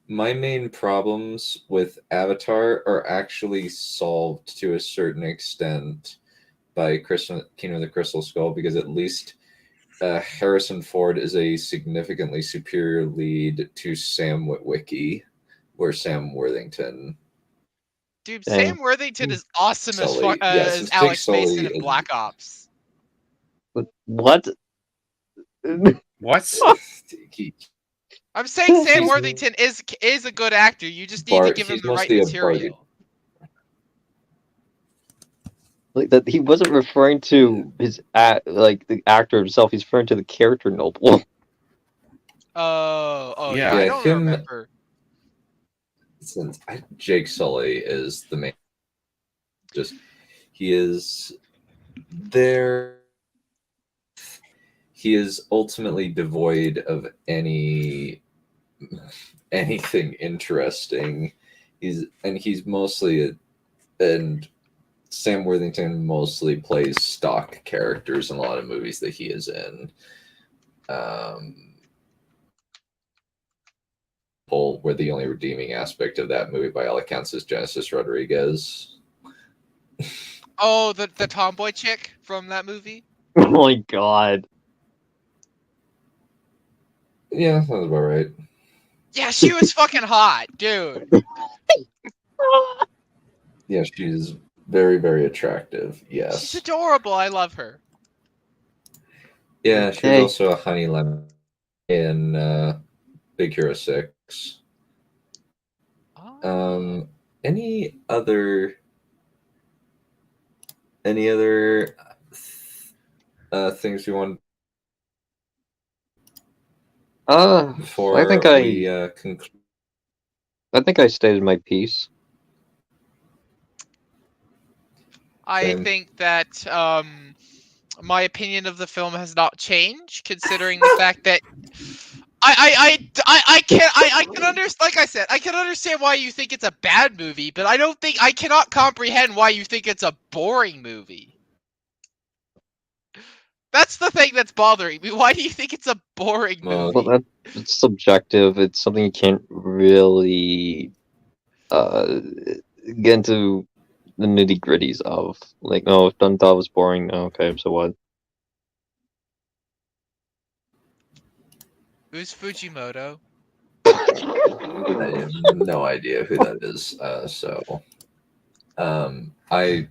my main problems with Avatar are actually solved to a certain extent by Kingdom of the Crystal Skull, because at least Harrison Ford is a significantly superior lead to Sam Witwicky or Sam Worthington. Dude, Sam Worthington is awesome as Alex Mason in Black Ops. What? What? I'm saying Sam Worthington is a good actor. You just need to give him the right material. Like that, he wasn't referring to his the actor himself. He's referring to the character Noble. Oh yeah, yeah, I don't remember. Since Jake Sully is the main, he is there. He is ultimately devoid of anything interesting. He's mostly and Sam Worthington mostly plays stock characters in a lot of movies that he is in. Where the only redeeming aspect of that movie, by all accounts, is Genesis Rodriguez. Oh, the tomboy chick from that movie? Oh my god. Yeah, that sounds about right. Yeah, she was fucking hot, dude. Yeah, she's very, very attractive. She's Yes. adorable. I love her. Yeah, she was Okay. also a honey lemon in Big Hero 6. Oh. Any other things you want before I think we conclude? I think I stated my piece. I Same. think that my opinion of the film has not changed, considering the fact that I can understand. Like I said, I can understand why you think it's a bad movie, but I cannot comprehend why you think it's a boring movie. That's the thing that's bothering me. Why do you think it's a boring Well, movie? Well, it's subjective. It's something you can't really get into the nitty gritties of. Like, oh, done thought was boring. Okay, so what? Who's Fujimoto? I have no idea who that is. I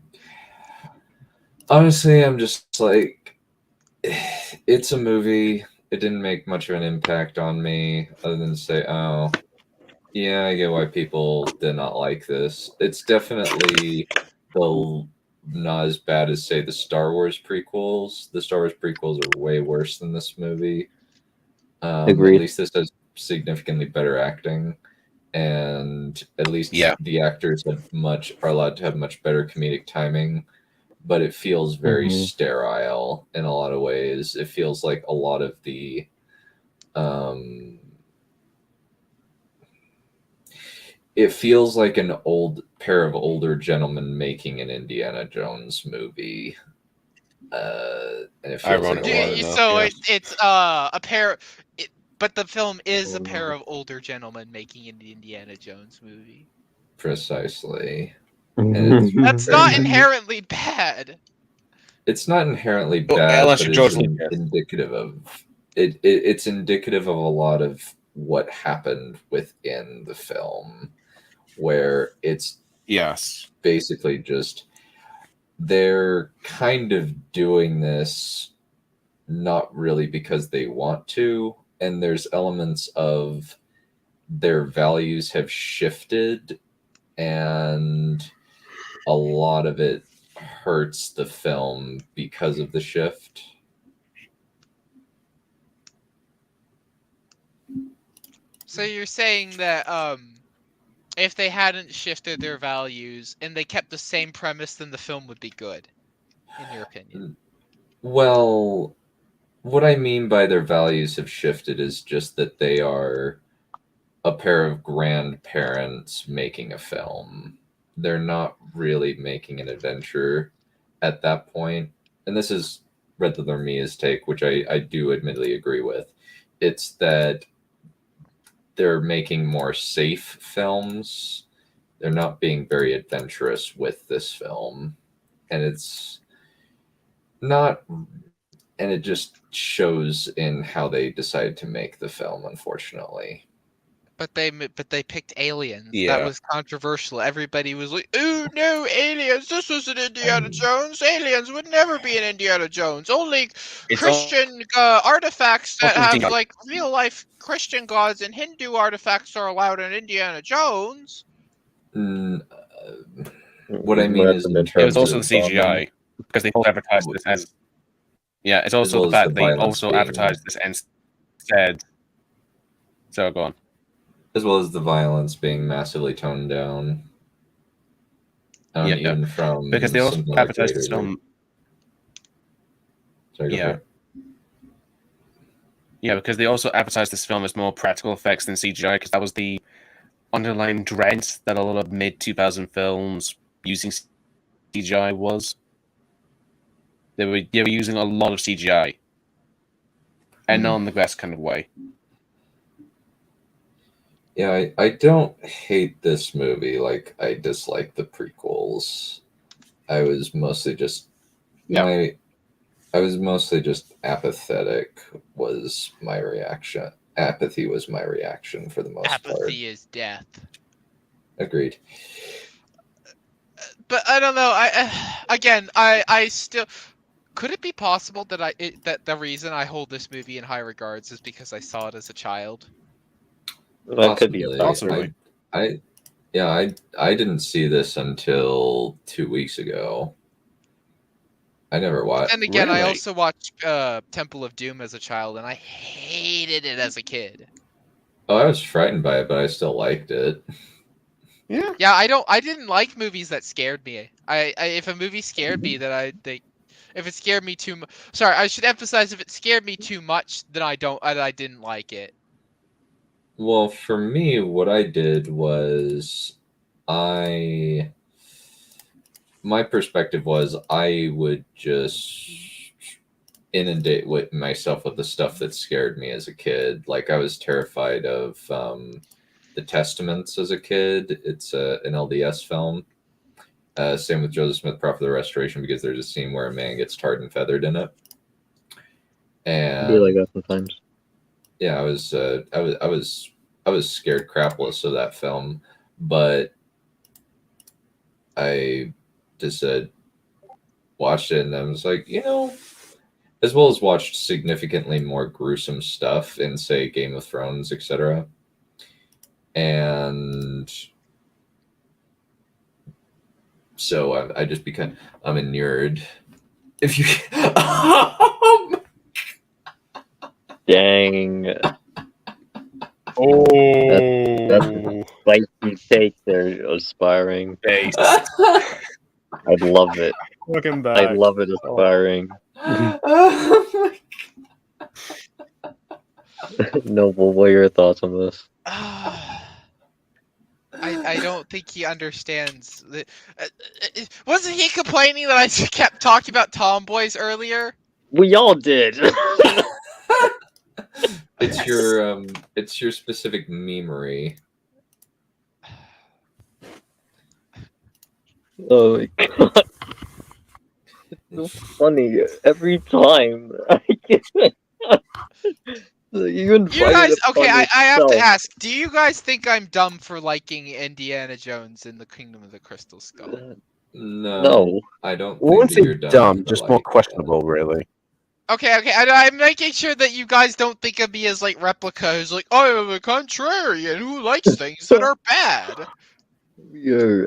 honestly, I'm just like, it's a movie. It didn't make much of an impact on me, other than to say, oh, yeah, I get why people did not like this. It's definitely not as bad as, say, the Star Wars prequels. The Star Wars prequels are way worse than this movie. At Agreed. least this has significantly better acting, and at least the actors are allowed to have much better comedic timing. But it feels very sterile in a lot of ways. It feels like a lot of the it feels like an old pair of older gentlemen making an Indiana Jones movie. And it feels like a lot of So it's a pair. But the film is a pair of older gentlemen making an Indiana Jones movie. Precisely. And That's not inherently bad. It's not inherently bad, but it's indicative of it's indicative of a lot of what happened within the film, where it's basically just they're kind of doing this not really because they want to, and there's elements of their values have shifted, and a lot of it hurts the film because of the shift. So you're saying that if they hadn't shifted their values and they kept the same premise, then the film would be good, in your opinion? Well, what I mean by their values have shifted is just that they are a pair of grandparents making a film. They're not really making an adventure at that point. And this is Red Leather Mia's take, which I do admittedly agree with. It's that they're making more safe films. They're not being very adventurous with this film. And it's not, and it just shows in how they decided to make the film, unfortunately. But they picked aliens. That was controversial. Everybody was like, "Oh no, aliens! This was an Indiana Jones. Aliens would never be an Indiana Jones. Only Christian artifacts that have like real life Christian gods and Hindu artifacts are allowed in Indiana Jones." What I mean is, it was also the CGI because they also advertised this as it's also the fact they also advertised this and said. So go on. As well as the violence being massively toned down. Even from because they also advertised this film. Sorry, because they also advertised this film as more practical effects than CGI, because that was the underlying dread that a lot of mid-2000 films using CGI was. They were using a lot of CGI, and not in the best kind of way. Yeah, I don't hate this movie like I dislike the prequels. I was mostly just apathetic was my reaction. Apathy was my reaction for the most part. Apathy is death. Agreed. But I don't know. I still. Could it be possible that that the reason I hold this movie in high regards is because I saw it as a child? That could be a Possibly. factor. I didn't see this until 2 weeks ago. I never watched. And again, I Really? also watched Temple of Doom as a child, and I hated it as a kid. Oh, I was frightened by it, but I still liked it. Yeah. Yeah, I didn't like movies that scared me. If a movie scared me, then if it scared me too much. Sorry, I should emphasize if it scared me too much, then I didn't like it. Well, for me, what I did was my perspective was I would just inundate myself with the stuff that scared me as a kid. Like I was terrified of the Testaments as a kid. It's an LDS film. Same with Joseph Smith, Prophet of the Restoration, because there's a scene where a man gets tarred and feathered in it. And Be like that sometimes. yeah, I was scared crapless of that film, but I just watched it and I was like, as well as watched significantly more gruesome stuff in, say, Game of Thrones, etc. And so I just become I'm inured. If you Dang. Oh, That's spicy take there, Aspiring. face. I'd love it. Welcome back. I'd love it, Aspiring. Noble, what are your thoughts on this? I don't think he understands. Wasn't he complaining that I kept talking about tomboys earlier? We all did. It's your specific memory. Oh my god. It's so funny. Every time I get you guys, okay, I have to yourself. ask, do you guys think I'm dumb for liking Indiana Jones in the Kingdom of the Crystal Skull? No. I don't I think wouldn't that say you're dumb, for just more liking questionable, really. Okay, I'm making sure that you guys don't think of me as like Replica, who's like, I am a contrarian who likes things that are bad. You're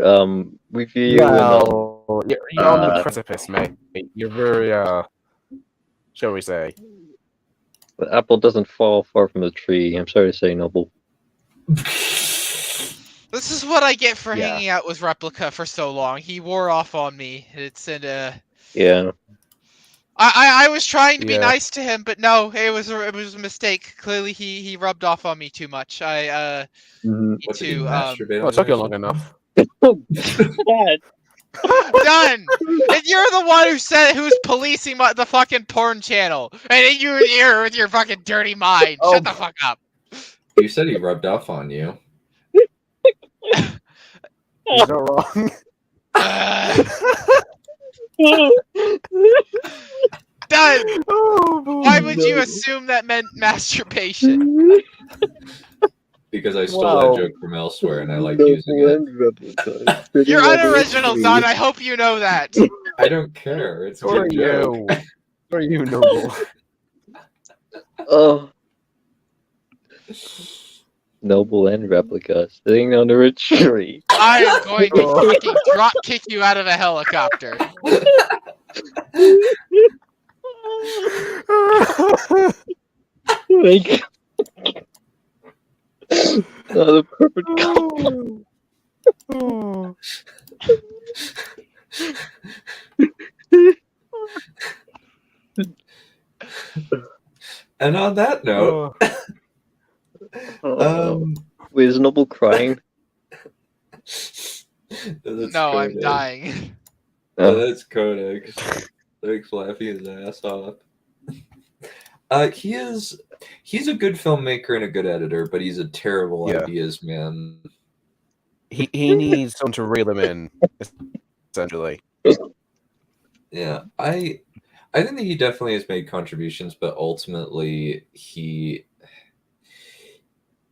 we view you Well, you're on the uh, precipice, mate. You're very, shall we say? the apple doesn't fall far from the tree. I'm sorry to say, Noble. This is what I get for Yeah. hanging out with Replica for so long. He wore off on me. It's Yeah. I was trying to be Yeah. nice to him, but no, it was a mistake. Clearly, he rubbed off on me too much. I need What, did he to masturbate Well, on it took you you? long enough. God. done. And you're the one who's policing the fucking porn channel, and you're here with your fucking dirty mind. Oh. Shut the fuck up. You said he rubbed off on you. He's not wrong. Done. Oh, Why would you assume that meant masturbation? Because I stole Wow. that joke from elsewhere and I like using it. You're unoriginal, Don. I hope you know that. I don't care. It's a So are good joke. you. So are you, Noble. Oh. Noble and Replica sitting under a tree. I am going to fucking drop kick you out of a helicopter. Like, the perfect couple. Oh. And on that note, Wait, is Noble crying? that's No, I'm Codex. dying. That's Codex. Codex laughing his ass off. He's a good filmmaker and a good editor, but he's a terrible Yeah. ideas man. He needs someone to reel him in, essentially. Yeah, I think that he definitely has made contributions, but ultimately he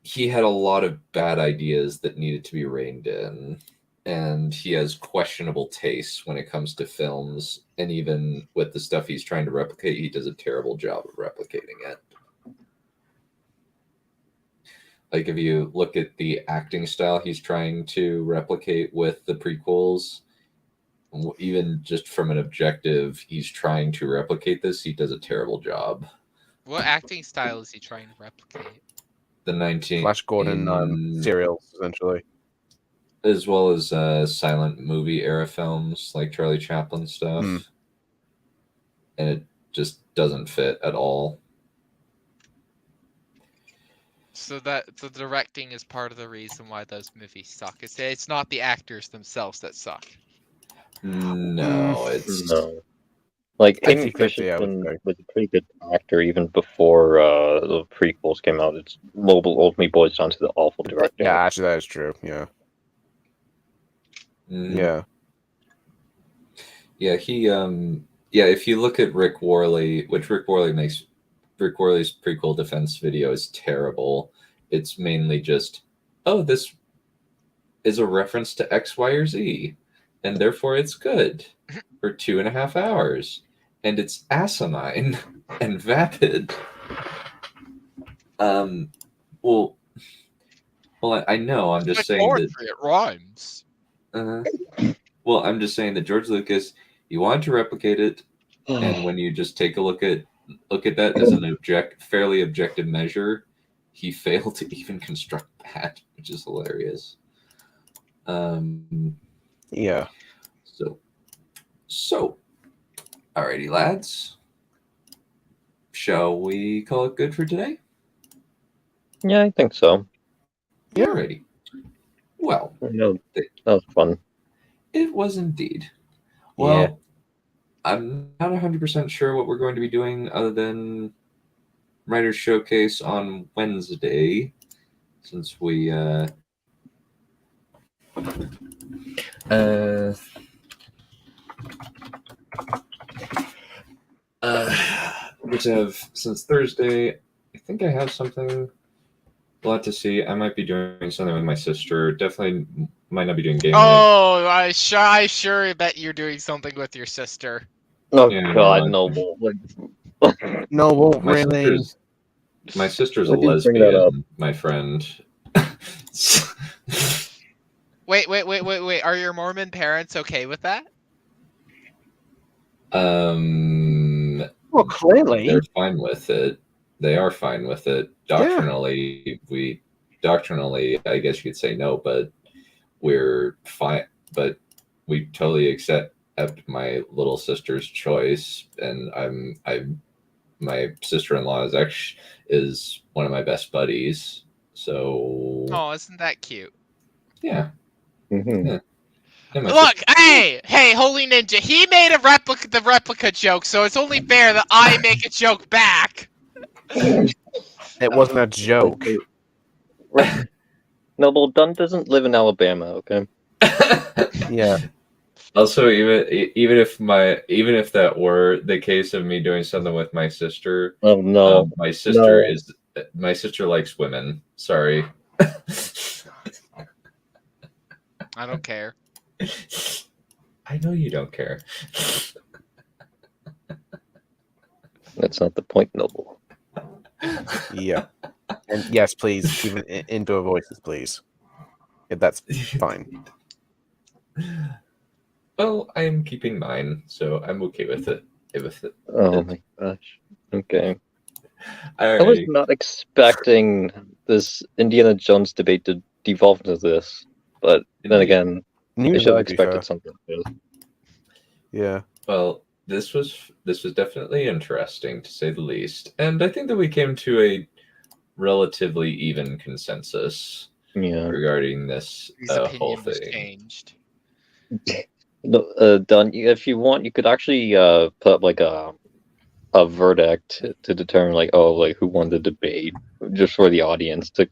he had a lot of bad ideas that needed to be reined in, and he has questionable tastes when it comes to films, and even with the stuff he's trying to replicate, he does a terrible job of replicating it. Like, if you look at the acting style he's trying to replicate with the prequels, even just from an objective, he's trying to replicate this, he does a terrible job. What acting style is he trying to replicate? The 19 Flash Gordon serials, essentially. As well as silent movie era films like Charlie Chaplin stuff. And it just doesn't fit at all. So that the directing is part of the reason why those movies suck. It's not the actors themselves that suck. No, it's No. Like, Amy 50-50, Christensen was a pretty good actor even before the prequels came out. It's ultimately boils down to the awful directing. Yeah, actually, that is true. Yeah. Yeah. Yeah, if you look at Rick Worley, which Rick Worley's prequel defense video is terrible. It's mainly just, oh, this is a reference to X, Y, or Z, and therefore it's good for 2.5 hours. And it's asinine and vapid. Well, I know. I'm just saying that it rhymes. Well, I'm just saying that George Lucas, he wanted to replicate it, and when you just take a look at that as an fairly objective measure, he failed to even construct that, which is hilarious. Yeah. So, alrighty, lads. Shall we call it good for today? Yeah, I think so. Yeah. Alrighty. Well, no, that was fun. It was indeed. Well, I'm not 100% sure what we're going to be doing other than Writer's Showcase on Wednesday, since we since Thursday, I think I have something a lot to see. I might be doing something with my sister. Definitely might not be doing game night. Oh, I sure bet you're doing something with your sister. Oh Yeah, God, no, no, really. My sister's a Why did you bring that up? lesbian, my friend. Wait. Are your Mormon parents okay with that? Well, clearly. They're fine with it. They are fine with it. Doctrinally, I guess you could say no, but we're fine. But we totally accept my little sister's choice, and my sister-in-law is one of my best buddies. So. Oh, isn't that cute? Yeah. Mm-hmm. Yeah. Look, hey, Holy Ninja, he made the replica joke, so it's only fair that I make a joke back. It wasn't a joke. No, well, Dunn doesn't live in Alabama, okay? Yeah. Also, even if that were the case of me doing something with my sister, oh no, my sister likes women. Sorry. I don't care. I know you don't care. That's not the point, Noble. Yeah. And yes, please, keep it indoor voices, please. If that's fine. Well, I'm keeping mine, so I'm okay with it. Oh my gosh. Okay. Alrighty. I was not expecting this Indiana Jones debate to devolve into this, but then again, I should have expected something like this. Yeah. Well, this was definitely interesting, to say the least, and I think that we came to a relatively even consensus regarding this whole thing. Changed. No, Don, if you want, you could actually put up like a verdict to determine like who won the debate, just for the audience to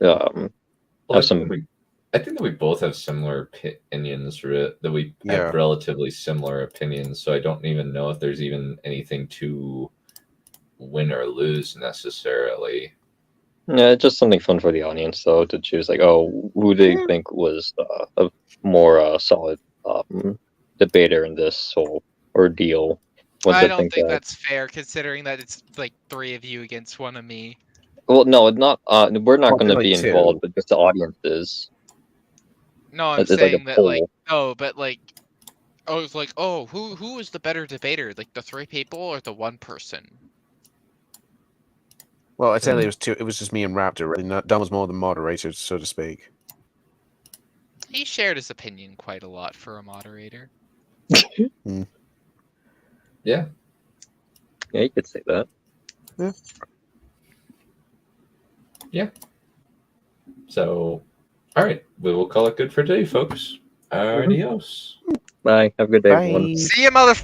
have some. I think that we both have similar opinions, that we have relatively similar opinions, so I don't even know if there's even anything to win or lose necessarily. Yeah, just something fun for the audience, though, to choose. Like, oh, who do you think was a more solid debater in this whole ordeal? Once I don't think that. that's fair, considering that it's like 3 of you against 1 of me. Well, no, not. We're not going to Probably be like involved, 2. but just the audience is. No, I'm It's like a saying that, like, poll. oh, but like, I was like, oh, who is the better debater? Like the 3 people or the 1 person? Well, I tell you, it was 2. It was just me and Raptor. Really, Dom was more the moderator, so to speak. He shared his opinion quite a lot for a moderator. Yeah. Yeah, you could say that. Yeah. So, all right, we will call it good for today, folks. Adios. Bye. Have a good day, everyone. See you, mother.